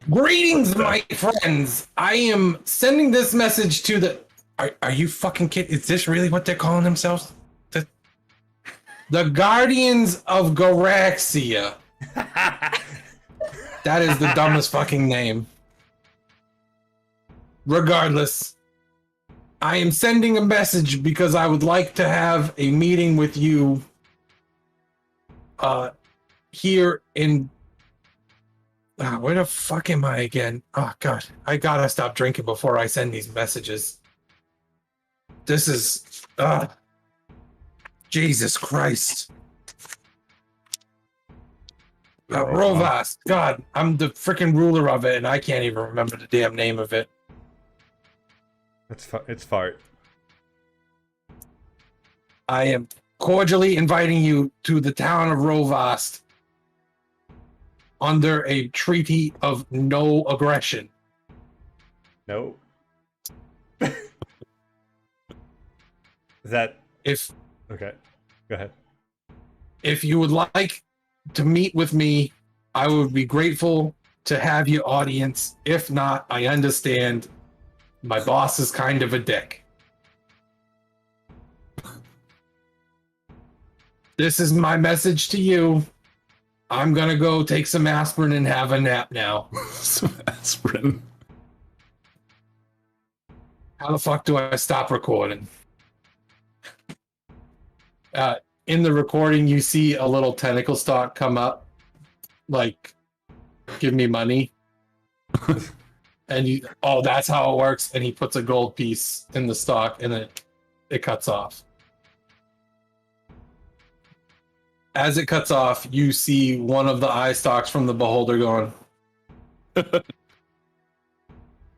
Greetings, my friends. I am sending this message to the. Are you fucking kidding? Is this really what they're calling themselves? The Guardians of Garaxia. That is the dumbest fucking name. Regardless, I am sending a message because I would like to have a meeting with you here in where the fuck am I again? Oh god, I gotta stop drinking before I send these messages. This is Jesus Christ. Rovas, God, I'm the freaking ruler of it, and I can't even remember the damn name of it. It's fart. I am cordially inviting you to the town of Rovast under a treaty of no aggression. No. Is that If okay? Go ahead. if you would like to meet with me, I would be grateful to have your audience. If not, I understand. My boss is kind of a dick. This is my message to you. I'm gonna go take some aspirin and have a nap now. Some aspirin. How the fuck do I stop recording? In the recording, you see a little tentacle stalk come up, like, give me money. And you, oh, that's how it works. And he puts a gold piece in the stalk, and then it cuts off. As it cuts off, you see one of the eye stalks from the beholder going.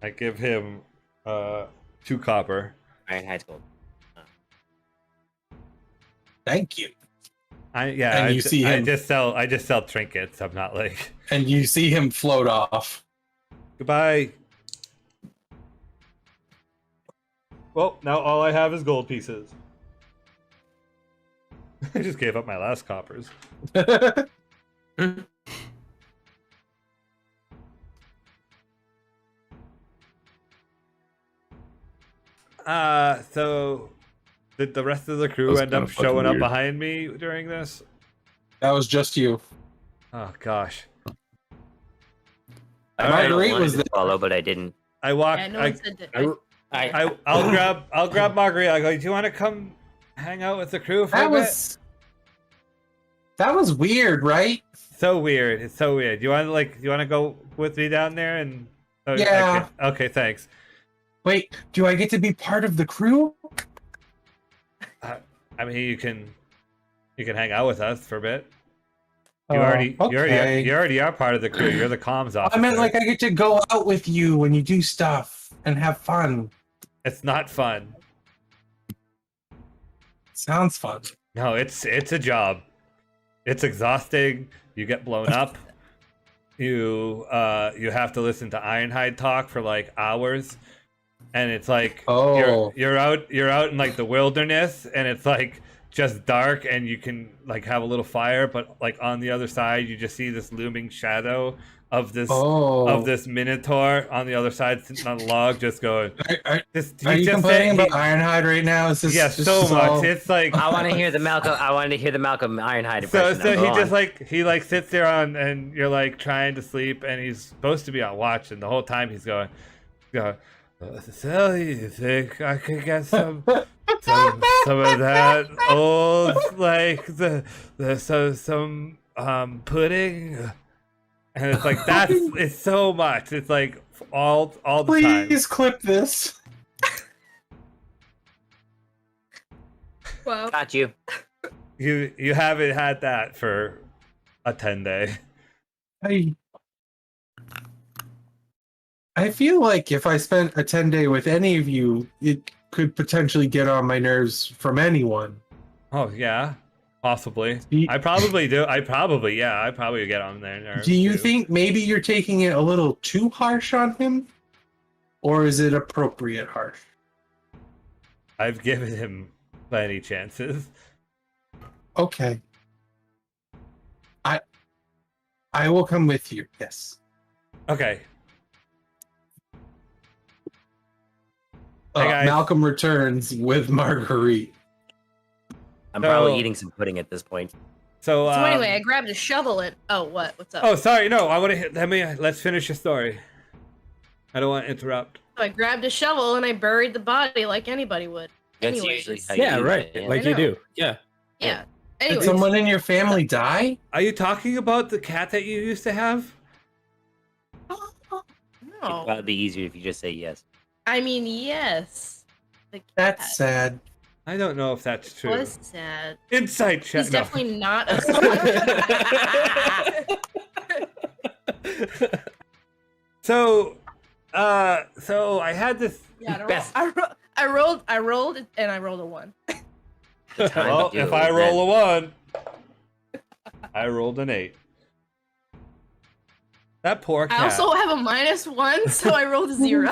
I give him 2 copper. Ironhide's gold. Thank you. I him, just sell trinkets. I'm not like. and you see him float off. Goodbye. Well, now all I have is gold pieces. I just gave up my last coppers. So did the rest of the crew end up showing up behind me during this? That was just you. Oh gosh. Marguerite was to follow, but I didn't. I walked. Yeah, no one said that. I'll grab Marguerite. I go, do you want to come hang out with the crew for a bit? That was weird, right? So weird. It's so weird. You want to go with me down there and? Oh, Yeah. Okay. Thanks. Wait, do I get to be part of the crew? I mean, you can hang out with us for a bit. Okay. You already are part of the crew. You're the comms officer. I meant like I get to go out with you when you do stuff and have fun. It's not fun. Sounds fun. No, it's a job. It's exhausting. You get blown up. You have to listen to Ironhide talk for like hours, and it's like you're out in like the wilderness, and it's like just dark, and you can like have a little fire, but like on the other side you just see this looming shadow of this minotaur on the other side sitting on the log, just going. Are you complaining about Ironhide right now? Is this yes, so much. It's like I want to hear the Malcom. I wanted to hear the Malcom Ironhide impression. So he just like sits there and you're like trying to sleep, and he's supposed to be on watch, and the whole time he's going. So you think I could get some of that old like some pudding? And it's like it's so much. It's like all the time. Please clip this. Wow. Got you. You haven't had that for a 10-day. I feel like if I spent a 10-day with any of you, it could potentially get on my nerves from anyone. Oh yeah, possibly. I probably do. I probably get on their nerves. Do you too. think maybe you're taking it a little too harsh on him? Or is it appropriate harsh? I've given him plenty chances. Okay. I will come with you, yes. Okay. Hey guys. Malcolm returns with Marguerite. I'm probably eating some pudding at this point. So anyway, I grabbed a shovel and what's up? Oh, sorry, no, I want to let's finish your story. I don't want to interrupt. So I grabbed a shovel and I buried the body like anybody would. That's Anyways. usually how you do right. that, yeah. Like you do. Yeah. Yeah. Did Anyways. someone in your family die? Are you talking about the cat that you used to have? It'd No. probably be easier if you just say yes. I mean, yes. The That's cat sad. I don't know if that's true. was sad. Insight check. He's No. definitely not a So I had this Yeah, Beth. I rolled, and I rolled a 1. The time Well, to do if it I was roll a 1, I rolled an 8. That poor cat. I also have a -1, so I rolled a 0.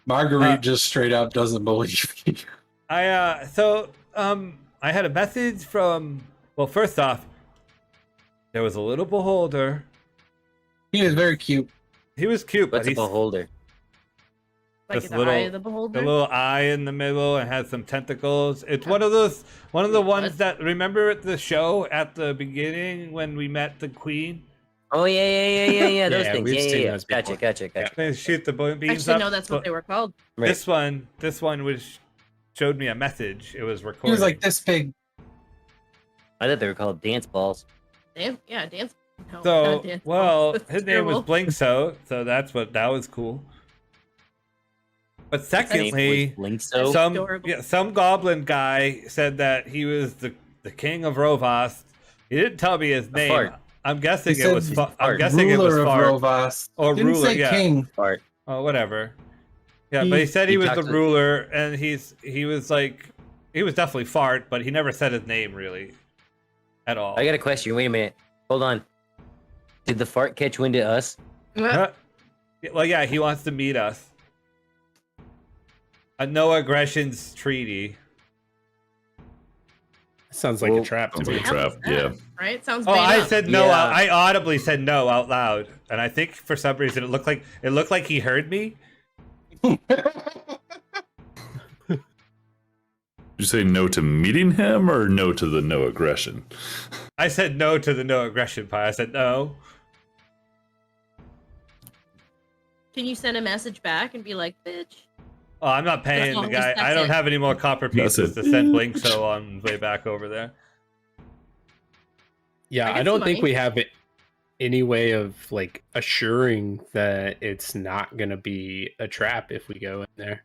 Marguerite just straight up doesn't believe me. I had a message from. Well, first off, there was a little beholder. He is very cute. He was cute, What's but a he's beholder? Like This the little- eye of the beholder. the little eye in the middle and has some tentacles. It's one of the ones that remember at the show at the beginning when we met the queen. Oh yeah. Those Yeah, things. we've Yeah. seen those before. Gotcha. They shoot the I beams just didn't up. know that's what they were called. Right. This one showed me a message. It was He recorded. was like this big. I thought they were called dance balls. Damn, yeah, dance. No, So, not dance. well, That's his name was terrible. Blinkso, so that was cool. But secondly, Blinkso. Adorable. some goblin guy said that he was the king of Rovast. He didn't tell me his name. fart. I'm guessing He it said was. fart. I'm guessing it was Ruler of Fart. Rovast. Or Didn't ruler, say yeah. king. Fart. Oh, whatever. Yeah, but he said he was the talked to- ruler, and he was definitely Fart, but he never said his name really, at all. I got a question. Wait a minute. Hold on. Did the fart catch wind to us? Huh? Well, yeah, he wants to meet us. A no aggressions treaty. Sounds like Well, a trap to Sounds me. like a trap. How's that? Yeah. Right? Sounds Oh, made I up. said no. Yeah. I audibly said no out loud, and I think for some reason it looked like he heard me. Did you say no to meeting him or no to the no aggression? I said no to the no aggression part. I said no. Can you send a message back and be like, bitch? Oh, I'm not paying No, the guy. that's I don't it. have any more copper That's pieces it. to send Blinkso on way back over there. Yeah, I I got don't some think money. we have any way of like assuring that it's not gonna be a trap if we go in there.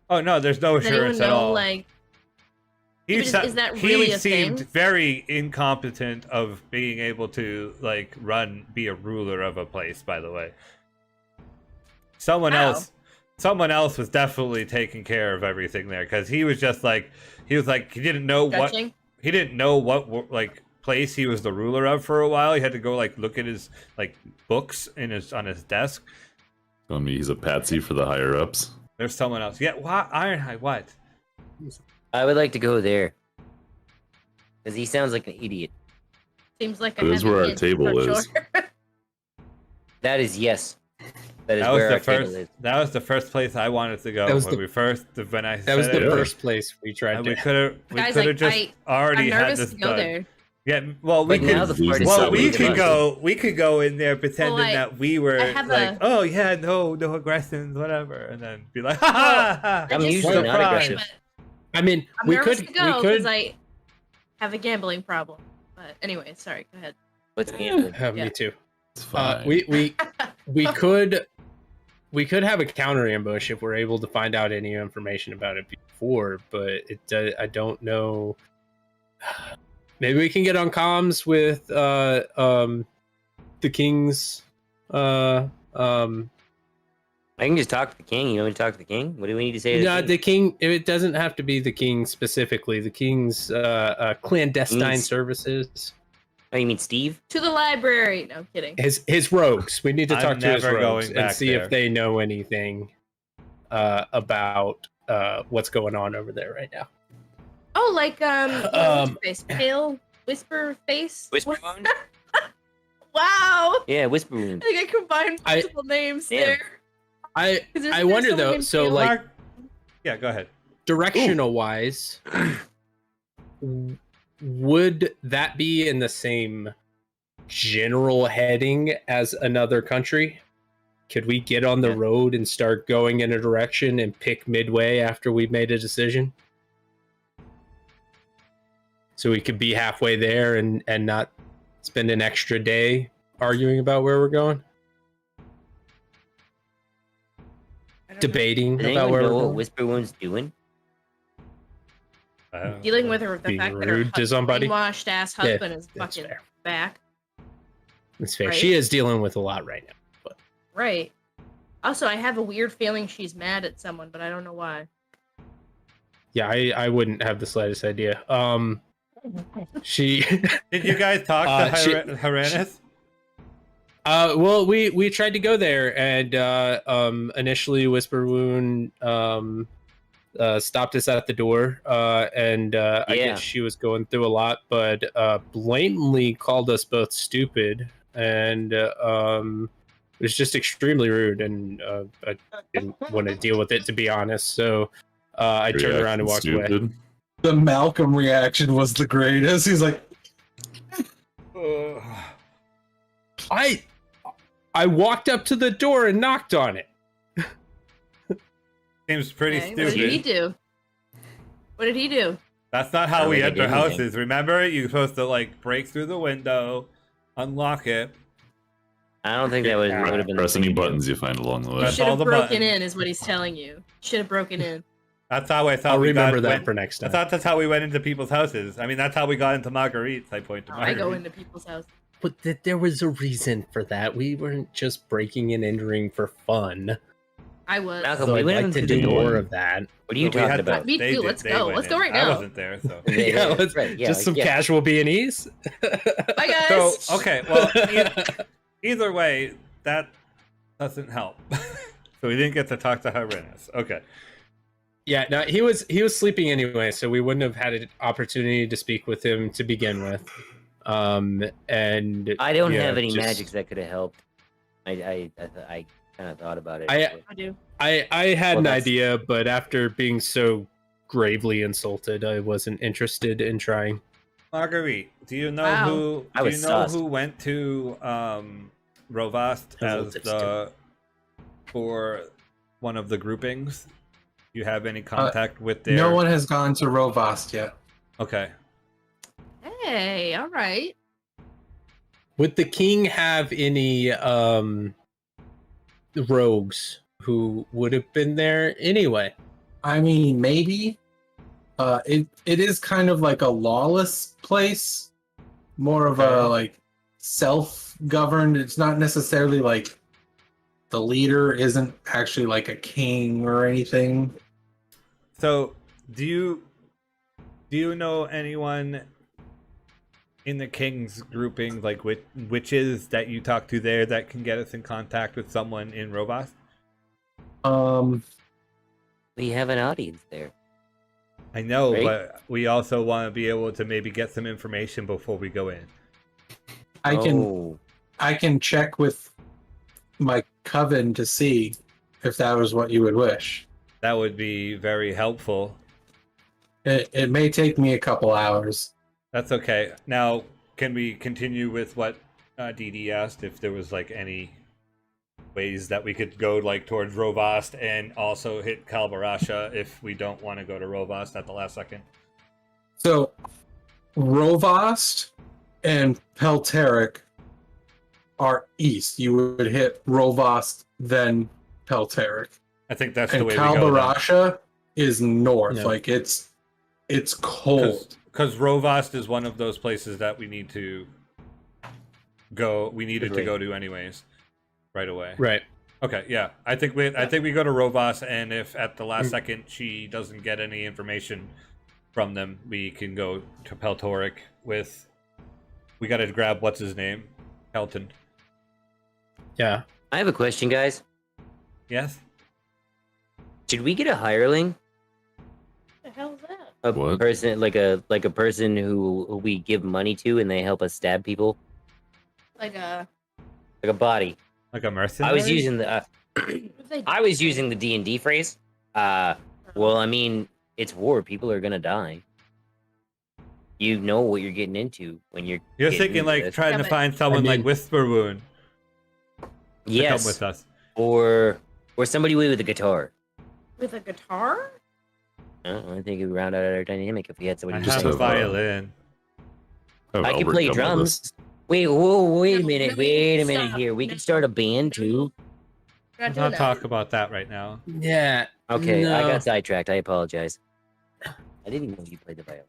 Oh no, there's no Does anyone assurance at know, all. like, He is sa- that he really a seemed thing? very incompetent of being able to like be a ruler of a place. By the way, someone How? else was definitely taking care of everything there because he was like he didn't know judging? what like place he was the ruler of for a while. He had to go like look at his like books on his desk. Telling me he's a patsy for the higher ups. There's someone else. Yeah, what Ironhide? What? I would like to go there. Because he sounds like an idiot. Seems like a That is heavy where our hint, table for is. sure. That is yes. That is That was where the our table first. is. That was the first place I wanted to go That was when the- we first. When I That was said the it. first place we tried And to. we could Guys, have like, just already I'm had nervous this to go done. there. Yeah, well, we But could. now the fart is Well, so we weak could to us. go. We could go in there pretending Well, that we were I have like, a- oh yeah, no aggressions, whatever, and then be like, ha ha ha. I'm I just usually said not it, aggressive. but I mean, I'm we nervous could to go we could because I have a gambling problem. But anyway, sorry. Go ahead. What's gambling? Yeah. Me too. It's fine. We could have a counter ambush if we're able to find out any information about it before, but I don't know. Maybe we can get on comms with the king's I can just talk to the king. You want me to talk to the king? What do we need to say to no, the the king? king. It doesn't have to be the king specifically. The king's clandestine Means- services. Oh, you mean Steve? To the library. No, I'm kidding. His rogues. We need to I'm talk to his never rogues going and back see there. if they know anything about what's going on over there right now. Oh, like what's Um, his face? Pale Whisper Face. Whisper Wound? Wow. Yeah, Whisper Wound. I think I combined multiple names Damn. there. I 'Cause there's- I there's wonder someone though. named So Pale. like Mark- yeah, go ahead. directional wise, would that be in the same general heading as another country? Could we get on the road and start going in a direction and pick midway after we've made a decision? So we could be halfway there and not spend an extra day arguing about where we're going, I don't know. debating Does about anyone where know we're what going. Whisper Wound's doing? Dealing with her, the Being fact that rude her to somebody? brainwashed ass Yeah, husband is that's fucking fair. back. It's fair. Right. She is dealing with a lot right now. But Right. Also, I have a weird feeling she's mad at someone, but I don't know why. yeah, I wouldn't have the slightest idea. She Did you guys talk to Haranis? well, we tried to go there, and initially Whisper Wound stopped us at the door, and I Yeah. guess she was going through a lot, but blatantly called us both stupid, and it was just extremely rude, and I didn't want to deal with it, to be honest. So I turned around and walked away. The Malcom reaction was the greatest. He's like, I walked up to the door and knocked on it. Seems pretty Okay, stupid. what did he do? What did he do? That's not how I don't we think I enter did anything. houses. Remember, you're supposed to like break through the window, unlock it. I don't think that would have been. Press the any thing to do. buttons you find along the You way. That's should all have the broken buttons. in, is what he's telling you. Should have broken in. That's how I thought I'll we remember got, that went- for next I time. thought that's how we went into people's houses. I mean, that's how we got into Marguerite's. I point to I Marguerite. go into people's house. But there was a reason for that. We weren't just breaking and entering for fun. I was. Malcolm, So we I'd went like into to the do door. more of that. What are you But we talking had to- about? Me they too, did- let's they go. went Let's go in. right I now. wasn't there, so. Yeah, let's right, yeah, just some yeah. casual B&Es. Bye, guys. So okay, well, either way, that doesn't help. So we didn't get to talk to Haranis. Okay. Yeah, no, he was sleeping anyway, so we wouldn't have had an opportunity to speak with him to begin with. And I don't yeah, have any just- magics that could have helped. I kind of thought about it. I do. I had Well, an that's- idea, but after being so gravely insulted, I wasn't interested in trying. Marguerite, do you know Wow. who? I Do you was know sus. who went to Rovast I as was a little the for one of the groupings? Do you have any contact with their? no one has gone to Rovast yet. Okay. Hey, all right. Would the king have any rogues who would have been there anyway? I mean, maybe. It is kind of like a lawless place, more of a like self-governed. It's not necessarily like the leader isn't actually like a king or anything. So, do you know anyone in the king's grouping, like witches that you talk to there, that can get us in contact with someone in Rovast? We have an audience there. I know, Right. but we also want to be able to maybe get some information before we go in. I can check with my coven to see if that was what you would wish. That would be very helpful. It may take me a couple hours. That's okay. Now, can we continue with what Dee Dee asked? If there was like any ways that we could go like towards Rovast and also hit Kalbarasha if we don't want to go to Rovast at the last second. So, Rovast and Pelteric are east. You would hit Rovast, then Pelteric. I think that's the And way we go. then. Kalbarasha is north. Yeah. Like it's cold. Because Rovast is one of those places that we need to go. We needed to Agreed. go to anyways, right away. Right. Okay, yeah. I think we go to Rovast, and if at the last second she doesn't get any information from them, we can go to Peltoric with. We got to grab what's his name, Pelton. Yeah. I have a question, guys. Yes. Should we get a hireling? What the hell is that? A What? person like a person who we give money to and they help us stab people? Like a. Like a body. Like a mercenary. I was using the what if they- I was using the D&D phrase. Well, I mean, it's war. People are gonna die. You know what you're getting into when you're. You're getting thinking into like this. trying Yeah, to but- find someone like mean- Whisper Wound to yes, come with us. or somebody with a guitar. with a guitar? I think it would round out our dynamic if we had I somebody. just have a have, violin. Have I can Albert play come with us. drums. Wait, whoa, wait a No, minute, no, wait a minute stop. here. We can No. start a band too. We're Let's not doing not that. talk about that right now. Yeah. Okay, I No. got sidetracked. I apologize. I didn't even know you played the violin.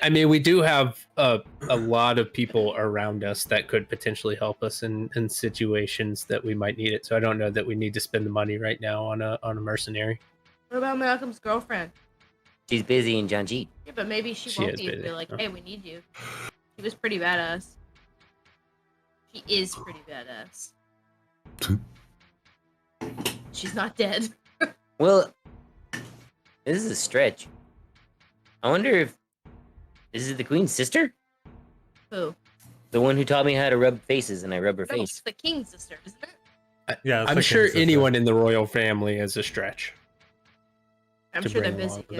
I mean, we do have a lot of people around us that could potentially help us in situations that we might need it. So I don't know that we need to spend the money right now on a mercenary. What about Malcolm's girlfriend? She's busy in Janjit. Yeah, but maybe she won't be if they're like, hey, we need you. She was pretty badass. She is pretty badass. She's not dead. Well, this is a stretch. I wonder if this is the queen's sister? Who? The one who taught me how to rub faces, and I rub her No, face. it's the king's sister, isn't it? Yeah, I'm sure anyone in the royal family is a stretch. I'm to sure they're bring along busy. with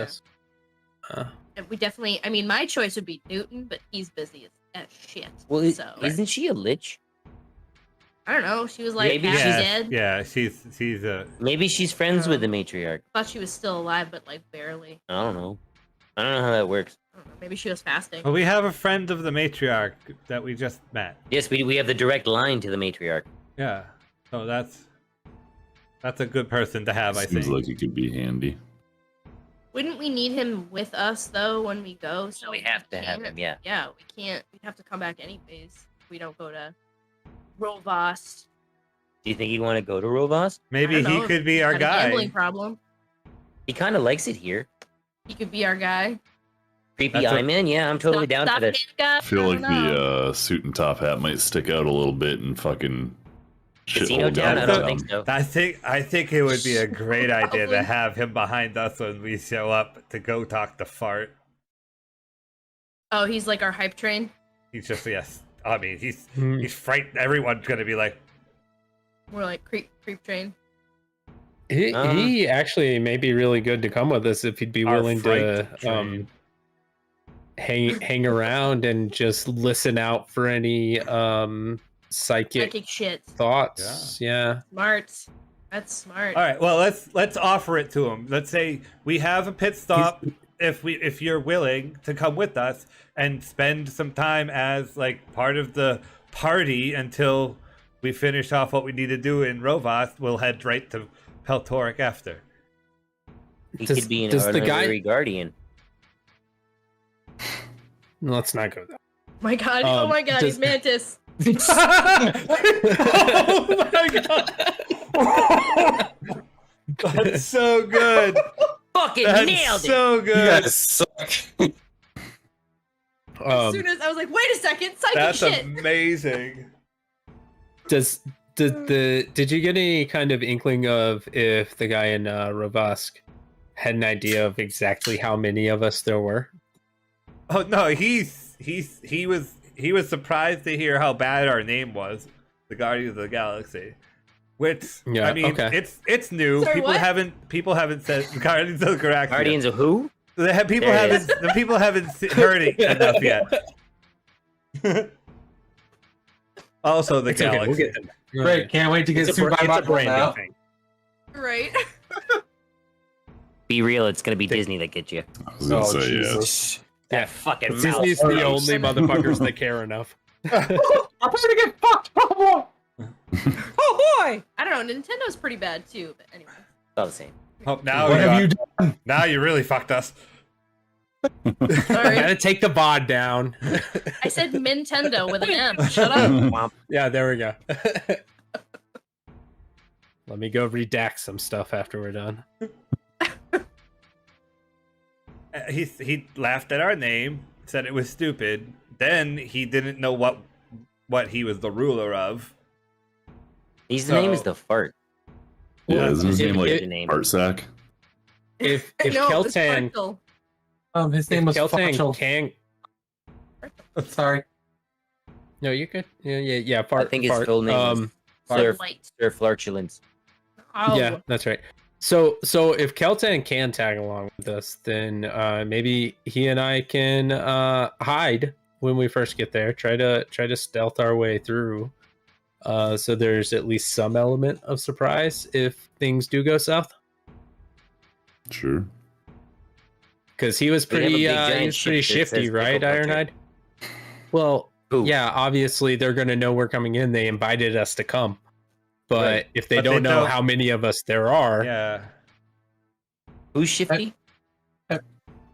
Yeah. us. And we definitely. I mean, my choice would be Newton, but he's busy as shit. Well, so isn't she a lich? I don't know. She was like Maybe half she's dead. Yeah, she's a. Maybe she's friends with the matriarch. Thought she was still alive, but like barely. I don't know. I don't know how that works. I don't know. Maybe she was fasting. Well, we have a friend of the matriarch that we just met. Yes, we have the direct line to the matriarch. Yeah, so that's a good person to have. I Seems think. like it could be handy. Wouldn't we need him with us though when we go? So we have to have can't- him, yeah. Yeah, we can't. We'd have to come back anyways. If we don't go to Rovast. Do you think he'd want to go to Rovas? Maybe I don't he know, could be our Got a gambling guy. problem. He kind of likes it here. He could be our guy. Creepy That's eye a- man, yeah, I'm totally down for that. I feel like the suit and top hat might stick out a little bit and fucking Casino shithole town? I down. don't think so. I think it would be a great idea to Probably. have him behind us when we show up to go talk to Fart. Oh, he's like our hype train. He's just yes. I mean, he's frightened. Everyone's gonna be like, We're like creep train. He actually may be really good to come with us if he'd be Our willing to fright train. hang around and just listen out for any psychic shit. thoughts. Yeah. Smart. That's smart. all right. Well, let's offer it to him. Let's say we have a pit stop. If you're willing to come with us and spend some time as like part of the party until we finish off what we need to do in Rovast, we'll head right to Peltoric after. He Does- could be an does the guy- honorary guardian. Let's not go there. My God! Oh my God! does- He's Mantis. Oh my god! That's so good. Fucking That's nailed it! so You good. guys suck. As soon as I was like, wait a second, psychic That's shit. amazing. Did you get any kind of inkling of if the guy in Rovask had an idea of exactly how many of us there were? Oh no, he was surprised to hear how bad our name was, the Guardians of the Galaxy. Which Yeah, I mean, okay. it's new. Sorry, people what? haven't said Guardians of the Garaxia. Guardians of who? People There it haven't heard it enough yet. Also, the It's okay, Galaxy. we'll get them. Great, can't wait to get It's a, sued by it's a Michael branding now. thing. Right. Be real, it's gonna be Disney that gets you. I was gonna Oh, say, yeah. Jesus. That fucking mouth. Disney's the only motherfuckers that care enough. I'm gonna get fucked. Oh boy. Oh boy! I don't know. Nintendo's pretty bad too, but anyway. All the same. Oh, now What you have you done? now you really fucked us. I Sorry. gotta take the VOD down. I said Nintendo with an M. Shut up. Yeah, there we go. Let me go redact some stuff after we're done. He laughed at our name, said it was stupid. Then he didn't know what he was the ruler of. His name is So- the fart. Yeah, isn't his name Specific like name. Artsack? If No, it's Keltan, Fractal. His name was Keltan Fletchel. can, Sorry. no, you could, yeah. I Fart, think his fart. full name is Light. Sir Flartulence. Oh. Yeah, that's right. So if Keltan can tag along with us, then maybe he and I can hide when we first get there. Try to stealth our way through, so there's at least some element of surprise if things do go south. Sure. Because he was We have a pretty big giant shifty, ship that says right, Pickle Pelter. Ironhide? Well, Who? yeah, obviously they're gonna know we're coming in. They invited us to come. But Right. if they But they don't know don't- how many of us there are, Yeah. Who's Shifty?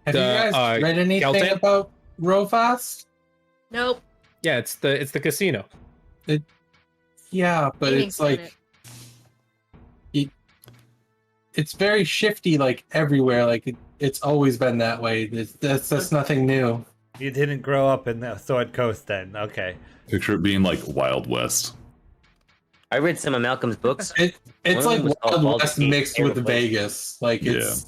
Have you guys read anything Keltan? about Rofast? Nope. Yeah, it's the casino. Yeah, but Gaming it's like planet. it's very shifty, like everywhere. Like it's always been that way. That's nothing new. You didn't grow up in the Sword Coast then. Okay. Picture it being like Wild West. I read some of Malcolm's books. It's One of like them was called Wild Baldur's West Gate, mixed terrible with place. Vegas. Like it's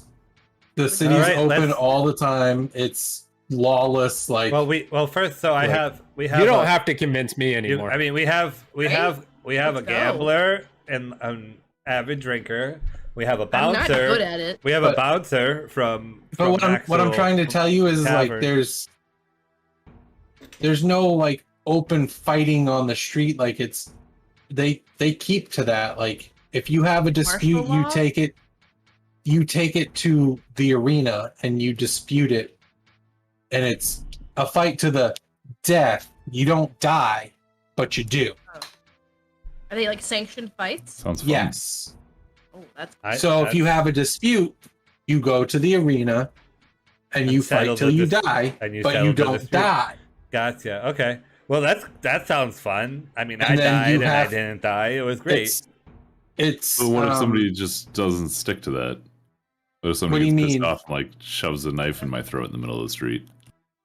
the city's Alright, open let's- all the time. It's lawless. Like Well, first, so Like, we have. You don't a- have to convince me you- anymore. I mean, we have a Let's go. gambler and an avid drinker. We have a I'm not bouncer. good at it. We have a But- bouncer from. but what I'm Maxwell trying to tell you is like Tavern. there's no like open fighting on the street. Like it's they keep to that. Like if you have a dispute, Martial law? you take it to the arena and you dispute it, and it's a fight to the death. You don't die, but you do. Are they like sanctioned fights? Sounds fun. Yes. Oh, that's So if you have a dispute, you go to the arena and you settle fight till the you dispute. die, And you but settle you the don't dispute. die. Gotcha. Okay. Well, that sounds fun. I mean, I And then died you and I have- didn't die. It was great. It's But what if somebody just doesn't stick to that? What if somebody What do you gets pissed mean? off and like shoves a knife in my throat in the middle of the street?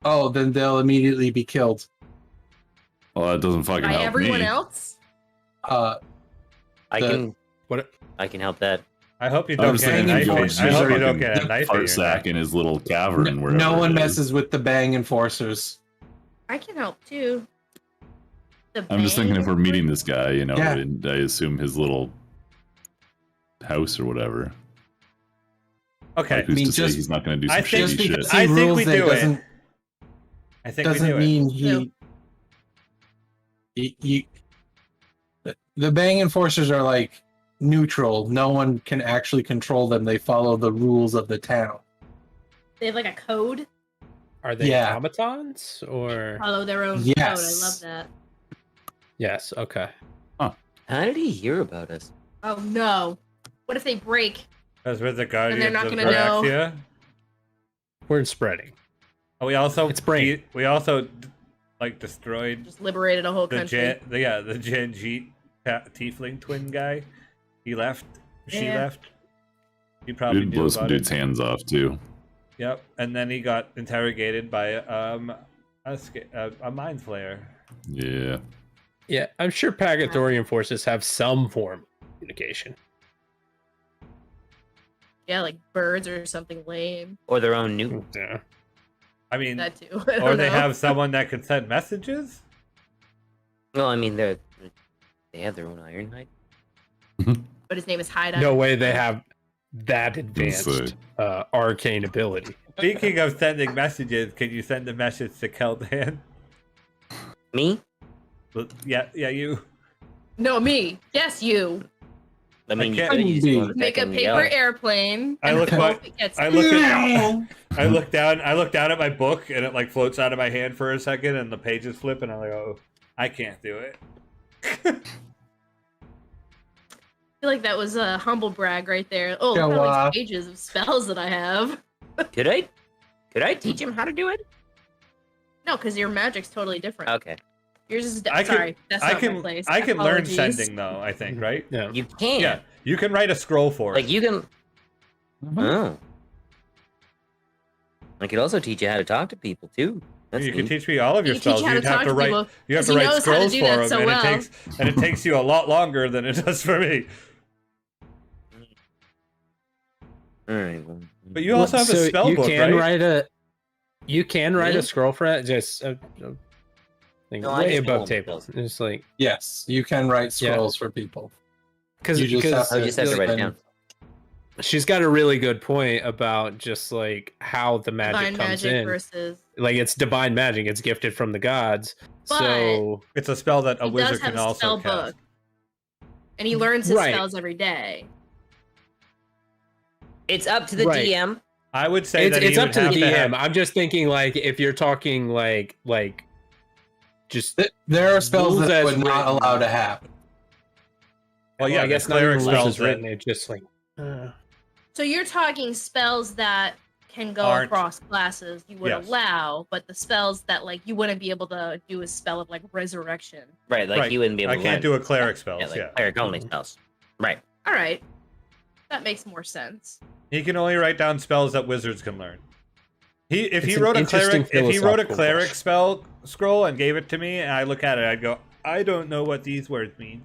oh, then they'll immediately be killed. Well, that doesn't fucking by help everyone me. else. I The- can What? I can help that. I hope you I don't was get a thinking knife. going In, to I hope you fucking don't get a knife in Fart your sack neck. in his little cavern. wherever No one it is. messes with the bang enforcers. I can help too. The I'm just thinking bang if we're meeting this guy, you know, Yeah. and I assume his little house or whatever. Okay. Like, who's I mean, to say just- he's not going to do I some think- shady Just shit? because I he think rules we it do it. doesn't I think we do doesn't it. mean No. the bang enforcers are like neutral. No one can actually control them. They follow the rules of the town. They have like a code. Are they Yeah. automatons or? Follow their own Yes. code. I love that. Yes. Okay. How did he hear about us? Oh no! What if they break? Because we're the guardians not of gonna know. Garaxia. We're spreading. Oh, we also It's brain. we also like destroyed Just liberated a whole the country. the Gen G tiefling twin guy. He left. She Yeah. left. You probably Dude knew blows some about it. dude's hands off too. Yep. And then he got interrogated by a mind flayer. Yeah. Yeah, I'm sure Pagatorian forces have some form of communication. Yeah, like birds or something lame. Or their own new? Yeah. I mean, That too. I or don't they know. have someone that can send messages. Well, I mean, they have their own Ironhide. But his name is Hyde. No way they have that say. advanced arcane ability. Speaking of sending messages, can you send a message to Keldan? Me? Yeah, you. No, me. Yes, you. I mean, you can't- could use the one that Make a can paper yell. airplane. I and look hope like- it gets I look down at my book and it like floats out of my hand for a second and the pages flip and I'm like, oh, I can't do it. I feel like that was a humble brag right there. Oh, Show look at all off. these pages of spells that I have. Could I teach him how to do it? No, because your magic's totally different. Okay. Yours is I can- sorry. That's I not my can place. I can learn Apologies. sending though, I think, right? Yeah. You can. Yeah. You can write a scroll for Like it. you can. Mhm. Oh. I could also teach you how to talk to people too. That's You can neat. teach me all of your You teach spells. how to You'd have talk to to write people, you have 'cause to he write knows how to scrolls do for that them so and well. it takes you a lot longer than it does for me. All right. Well, But you also have a So spell you book, can right? You can write Me? a scroll for it, just like No, I way just above roll table. spells. It's like Yes, you can write Yeah. scrolls for people. because You just have I just have to write it down. she's got a really good point about just like how the magic Divine comes magic in. versus. Like it's divine magic; it's gifted from the gods. But- So It's a spell that a He wizard does have can a also spell cast. book, and he learns his Right. spells every day. It's up to the Right. DM. I would say it's that he up would to the have DM. have- I'm just thinking like if you're talking like just There are spells Rules that as would not written. allow to happen. Well, yeah, I guess the not even cleric rules spells is written. that- It's just like So you're talking spells that can go Aren't- across classes you would Yes. allow, but the spells that like you wouldn't be able to do a spell of like resurrection. Right, like Right. you wouldn't be able I to can't do a cleric spells. Yeah, like Yeah, cleric only spells. Right. All right, that makes more sense. he can only write down spells that wizards can learn. If he It's an wrote a interesting cleric, if he wrote a philosophical cleric question. spell scroll and gave it to me, and I look at it, I'd go, I don't know what these words mean.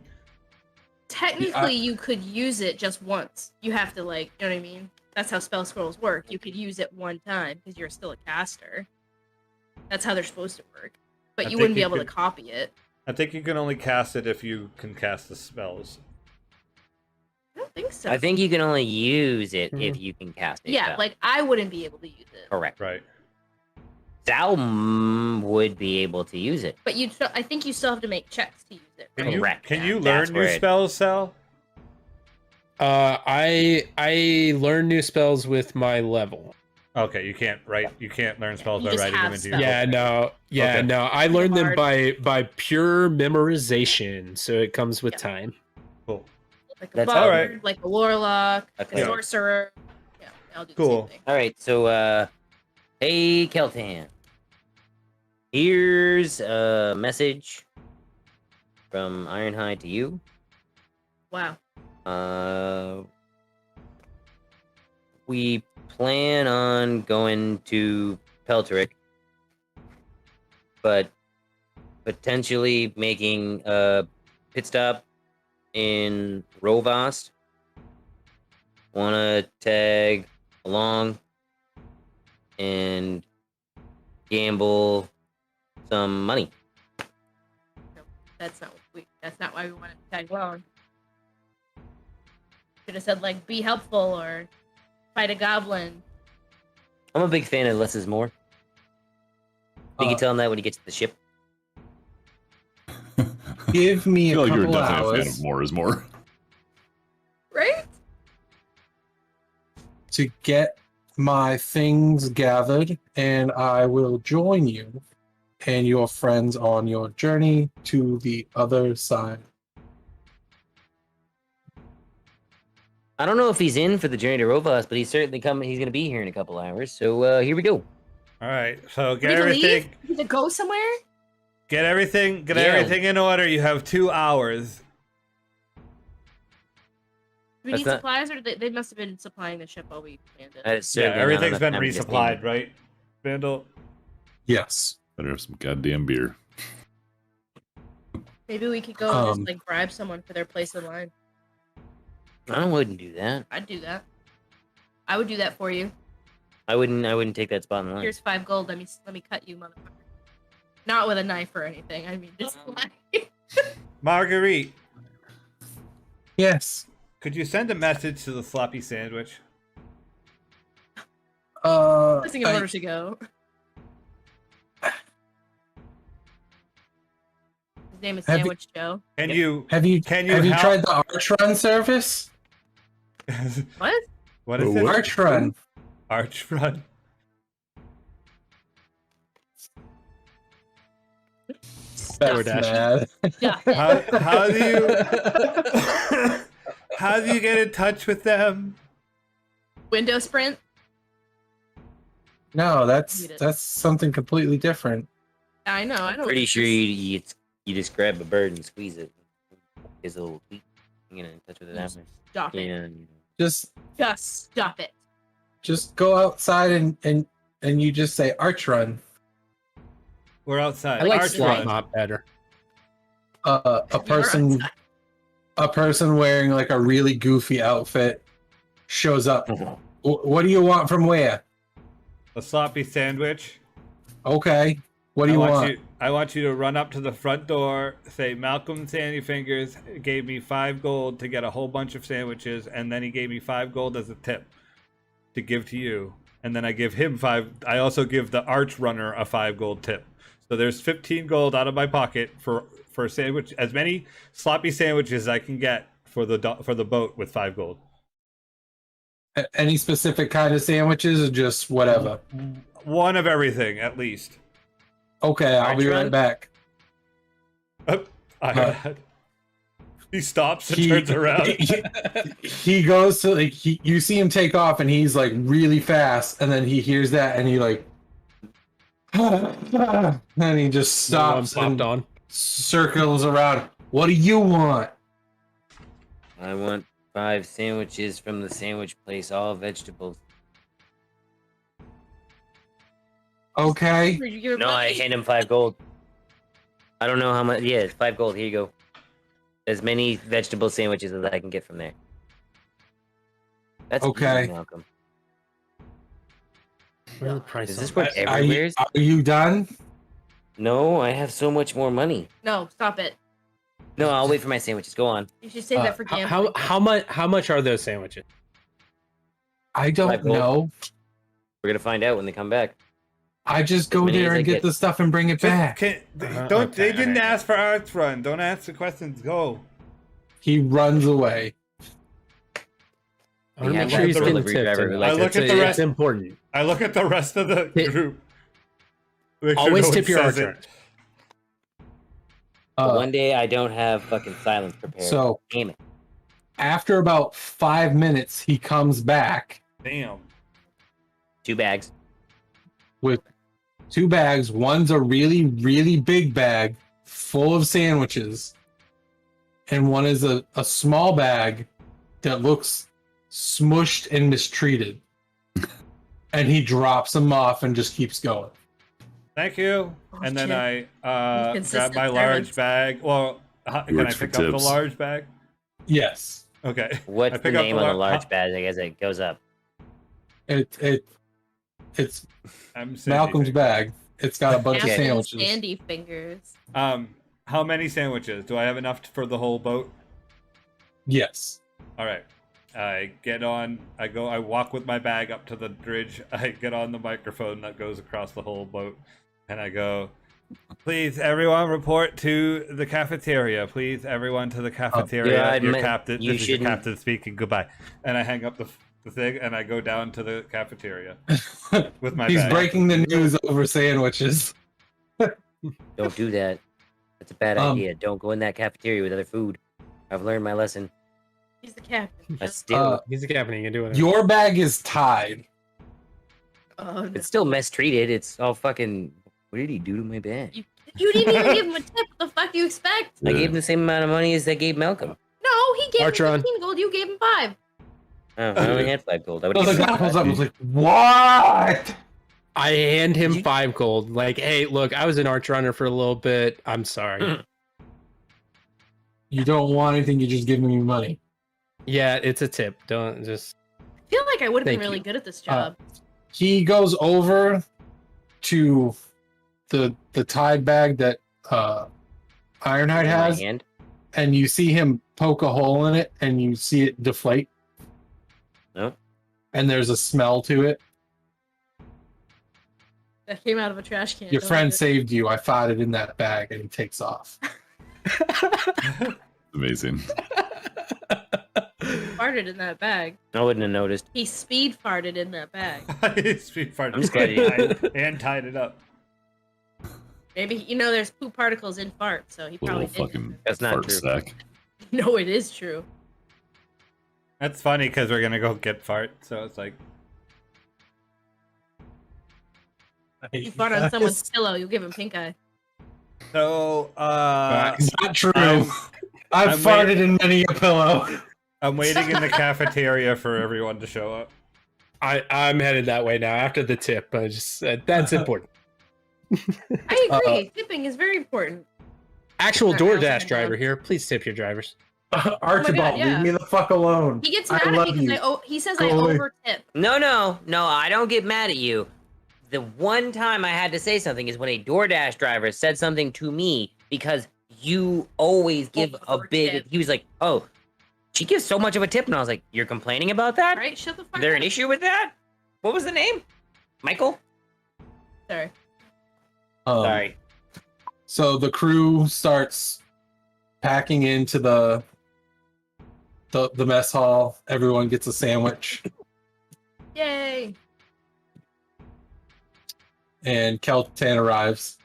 Technically, you could use it just once. You have to like, you know what I mean? That's how spell scrolls work. You could use it one time because you're still a caster. That's how they're supposed to work. But I you think wouldn't be you able could- to copy it. I think you can only cast it if you can cast the spells. I don't think so. I think you can only use it if Mhm. you can cast it. Yeah, like I wouldn't be able to use it. correct. Right. Saal would be able to use it. But I think you still have to make checks to use it. Can right? you Correct. can Yeah, you that's learn new where it- spells, Sal? I learn new spells with my level. Okay, you can't learn spells You by just writing have them into spells. your Yeah, no, yeah, Okay. no. I learned them Bard. by pure memorization, so it comes with Yeah. time. Cool. Like a That's bard, alright. like a warlock, A a cleric. sorcerer. Yeah, I'll do the Cool. same thing. All right, so hey Keltan, here's a message from Ironhide to you. Wow. We plan on going to Pelteric, but potentially making a pit stop in Rovast. Wanna tag along and gamble some money. That's not why we wanted to tag along. Should have said like be helpful or fight a goblin. I'm a big fan of less is more. You Uh, can tell him that when he gets to the ship. Give me I a feel like you're couple definitely a fan hours of more is more. Right? to get my things gathered, and I will join you and your friends on your journey to the other side. I don't know if he's in for the journey to Rovast, but he's certainly coming. He's going to be here in a couple hours. So here we go. All right. So We get need to everything leave? We need to go somewhere? get everything Yeah. everything in order. You have 2 hours. Do we That's need not- supplies, or they must have been supplying the ship while we planned it? It's Yeah, certainly not everything's enough been time to just resupplied, name right? Vandal. Yes. Better have some goddamn beer. Maybe we could go and just Um, like bribe someone for their place in line. it. I wouldn't do that. I'd do that. I would do that for you. I wouldn't take that spot in line. Here's 5 gold. Let me cut you, motherfucker. Not with a knife or anything. I mean, just like Marguerite, Yes. could you send a message to the sloppy sandwich? placing an I- order to go. His name is Have you- Sandwich Joe. Can you have you Can you have you help- tried the Arch Run service? What? what is it? Arch Run. Arch run. That's DoorDash. mad. Yeah. How do you how do you get in touch with them? Window sprint. No, Read that's it. something completely different. I know. I know. Pretty sure you just grab a bird and squeeze it. His little tweet. You get in touch with it after. Stop it. Yeah. and- Just Stop it. go outside and you just say Arch Run. We're outside. I like Arch slot run. mop better. A person outside. a person wearing like a really goofy outfit shows up. What do you want from where? A sloppy sandwich. Okay. What do you want? I want you to run up to the front door, say Malcolm Sandy Fingers gave me 5 gold to get a whole bunch of sandwiches, and then he gave me 5 gold as a tip to give to you. And then I give him 5. I also give the arch runner a 5 gold tip. So there's 15 gold out of my pocket for a sandwich, as many sloppy sandwiches as I can get for the boat with 5 gold. Any specific kind of sandwiches or just whatever? One of everything, at least. Okay, I'll be Arch right Run? back. I He stops and turns around. He goes to like you see him take off and he's like really fast, and then he hears that and he like and he just stops and on. circles around. What do you want? I want 5 sandwiches from the sandwich place, all vegetables. Okay. Did you give him No, I money? hand him 5 gold. I don't know how much. Yeah, it's 5 gold. Here you go. As many vegetable sandwiches as I can get from there. That's Okay. easy, Malcolm. Where's the price Does on this it? work Are everywhere? you done? No, I have so much more money. No, stop it. No, I'll wait for my sandwiches. Go on. You should save that for gambling. How much are those sandwiches? I don't 5 gold. know. We're gonna find out when they come back. I just go many there as I and get get. the stuff and bring it back. They Okay, didn't alright. ask for Arts Run. Don't ask the questions. Go. He runs away. I want to Yeah, make sure like he's the getting delivery tipped. driver who and likes I look at the it's rest- important. I look at the rest of the Tip. group. Make sure Always no one tip your says it. archer. But one day I don't have fucking silence prepared. So Damn it. after about 5 minutes, he comes back Damn. 2 bags. with 2 bags. One's a really, really big bag full of sandwiches, and one is a small bag that looks smushed and mistreated. And he drops them off and just keeps going. Thank you. Oh, And then shit. I grab Consistent my large servants. bag. Well, can I Works for pick up the tips. large bag? Yes, Okay. I What's the pick up name the on the lar- large bag as it goes up? it's I'm Sandy Malcolm's Finger. bag. It's got a bunch of Apple sandwiches. Sandy fingers. How many sandwiches? Do I have enough for the whole boat? Yes. All right. I get on. I walk with my bag up to the bridge. I get on the microphone that goes across the whole boat, and I go, "Please, everyone, report to the cafeteria. Please, everyone, to the cafeteria. yeah, Your admit- captain. you This is your shouldn't- captain speaking. Goodbye." And I hang up the thing, and I go down to the cafeteria with my He's bag. breaking the news over sandwiches. Don't do that. That's a bad Um, idea. Don't go in that cafeteria with other food. I've learned my lesson. He's the captain. I still, Uh, He's the captain. You can do it. Your bag is tied. Oh, no. it's still mistreated. It's all fucking. What did he do to my bag? You didn't even give him a tip. What the fuck do you expect? I gave him the same amount of money as I gave Malcolm. No, he gave Archer him on. 15 gold. You gave him 5. Oh, I only had 5 gold. I would So the give guy him pulls 5. up and was like, "What?" I hand him You- 5 gold. Like, hey, look, I was an arch runner for a little bit. I'm sorry. You don't want anything. You're just giving me money. Yeah, it's a tip. Don't just. I feel like I would have been Thank really you. good at this job. He goes over to the tied bag that Ironhide In my has, hand. and you see him poke a hole in it, and you see it deflate. No. And there's a smell to it. That came out of a trash can. Your don't friend it? saved you. I found it in that bag, and he takes off. Amazing. farted in that bag. I wouldn't have noticed. He speed farted in that bag. Street fighter. I'm just glad you- and tied it up. Maybe there's poop particles in fart, so he probably Little did. fucking That's not fart true. sack. No, it is true. That's funny because we're gonna go get fart, so it's like You fart on someone's pillow, you'll give him pink eye. so. It's not true. I'm- I've I'm farted waiting- in many a pillow. I'm waiting in the cafeteria for everyone to show up. I'm headed that way now after the tip. I just that's important. I agree. Tipping is very important. Actual Sorry, I also DoorDash had driver dogs. here. Please tip your drivers. Archibald, yeah. leave me the fuck alone. He gets I mad at love me you. because he says Go I away. over tip. No, I don't get mad at you. The one time I had to say something is when a DoorDash driver said something to me because you always give a Over big. tip. He was like, "Oh, she gives so much of a tip," and I was like, "You're complaining about that? Right? Shut the fuck Is there up. an issue with that? What was the name? Michael? Sorry. Sorry. So the crew starts packing into the mess hall. Everyone gets a sandwich, Yay. and Keltan arrives.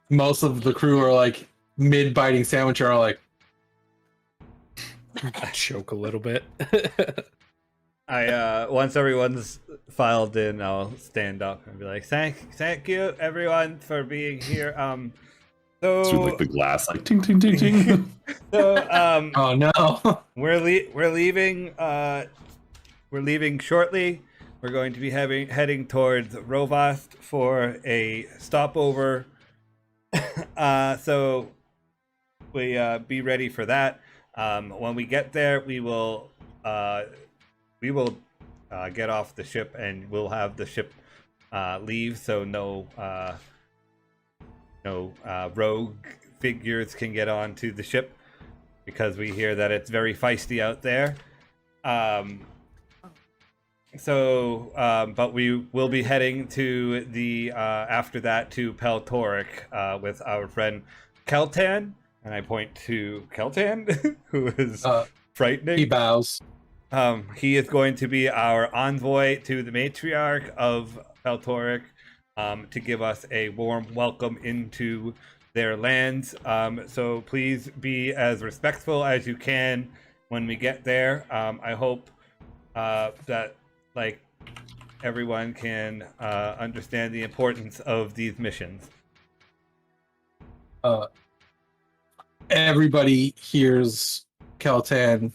Most of the crew are like mid biting sandwich are all like, Choke a little bit. I once everyone's filed in, I'll stand up and be like, thank you everyone for being here. Through So like the glass, like ting ting ting ting. so oh no. we're leaving. We're leaving shortly. We're going to be heading towards Rovast for a stopover. So we be ready for that. When we get there, we will get off the ship and we'll have the ship leave. So no rogue figures can get onto the ship because we hear that it's very feisty out there. But we will be heading to the after that to Peltoric with our friend Keltan, and I point to Keltan, who is frightening. He bows. He is going to be our envoy to the matriarch of Peltoric to give us a warm welcome into their lands. So please be as respectful as you can when we get there. I hope that everyone can understand the importance of these missions. Everybody hears Keltan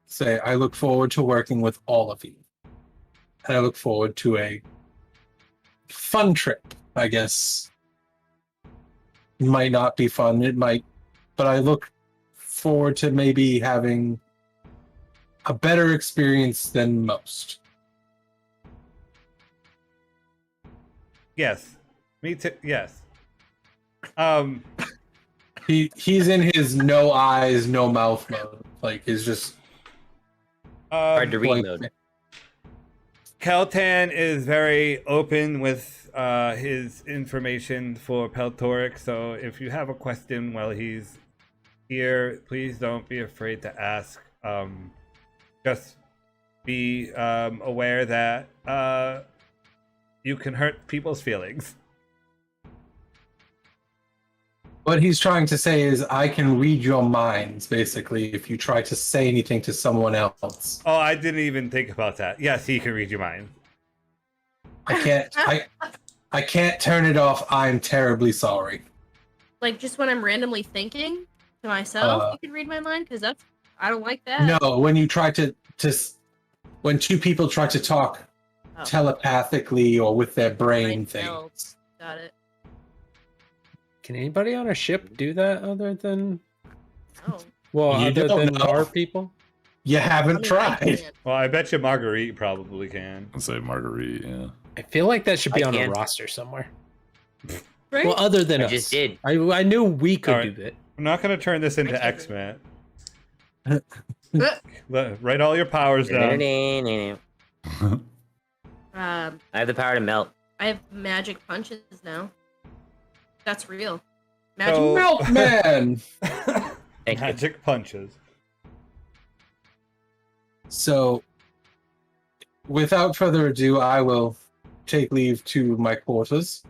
say, I look forward to working with all of you. And I look forward to a fun trip, I guess. It might not be fun, but I look forward to maybe having a better experience than most. Yes, me too. Yes. He's in his no eyes, no mouth mode. Like, he's just Hard to read like, mode. Keltan is very open with his information for Peltoric, so if you have a question while he's here, please don't be afraid to ask. Just be aware that you can hurt people's feelings. What he's trying to say is, I can read your minds, basically, if you try to say anything to someone else. Oh, I didn't even think about that. Yes, he can read your mind. I can't turn it off. I'm terribly sorry. Like, just when I'm randomly thinking to myself, you can read my mind? Because I don't like that. No, when you try when two people try to talk telepathically or with their brain things. Got it. Can anybody on a ship do that other than Oh. well, You other don't than know. our people? You haven't I tried. can't. Well, I bet you Marguerite probably can. I'll say Marguerite, yeah. I feel like that should be I on a can't. roster somewhere. Right? Well, other than I us. just did. I knew we could Alright. do that. I'm not going to turn this into I X-Men. Write all your powers down. I have the power to melt. I have magic punches now. That's real. Magic. So- Milkman! Thank you. Magic punches. So, without further ado, I will take leave to my quarters.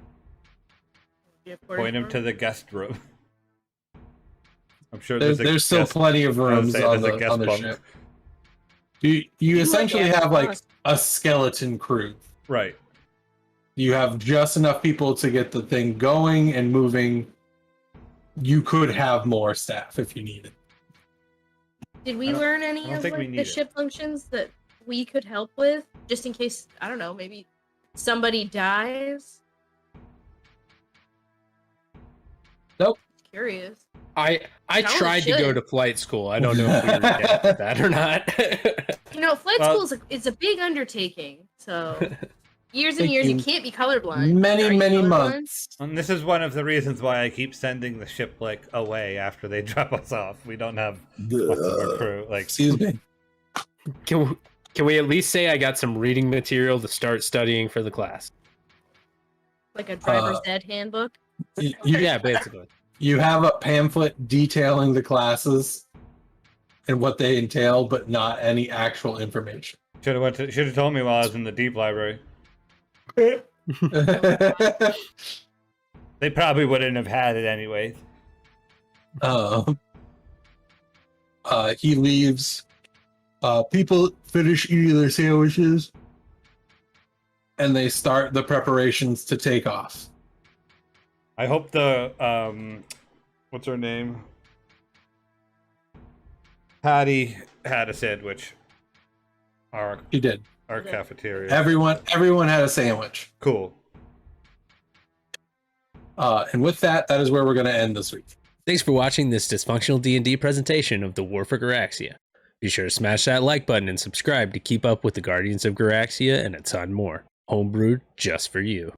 Point him to the guest room. I'm sure There's still plenty of rooms on the ship. You essentially like have like us. a skeleton crew. Right. You have just enough people to get the thing going and moving. You could have more staff if you needed. Did we learn any don't of think we like, need the it. ship functions that we could help with? Just in case, I don't know, maybe somebody dies? Nope. Curious. I Probably tried to go should. to flight school. I don't know if we redacted that or not. You know, flight Well- school is a big undertaking, so years and Thank years, you you. can't be colorblind. Are Many, you many colorblind? months. And this is one of the reasons why I keep sending the ship away after they drop us off. We don't have lots of our crew. Excuse me. Can we at least say I got some reading material to start studying for the class? Like a driver's ed handbook. You, Yeah, basically. you have a pamphlet detailing the classes and what they entail, but not any actual information. Should have told me while I was in the deep library. They probably wouldn't have had it anyways. He leaves. People finish eating their sandwiches, and they start the preparations to take off. I hope the what's her name? Patty had a sandwich. He did. Our cafeteria. Everyone had a sandwich. Cool. And with that is where we're going to end this week. Thanks for watching this dysfunctional D&D presentation of the War for Garaxia. Be sure to smash that like button and subscribe to keep up with the Guardians of Garaxia and a ton more. Homebrewed just for you.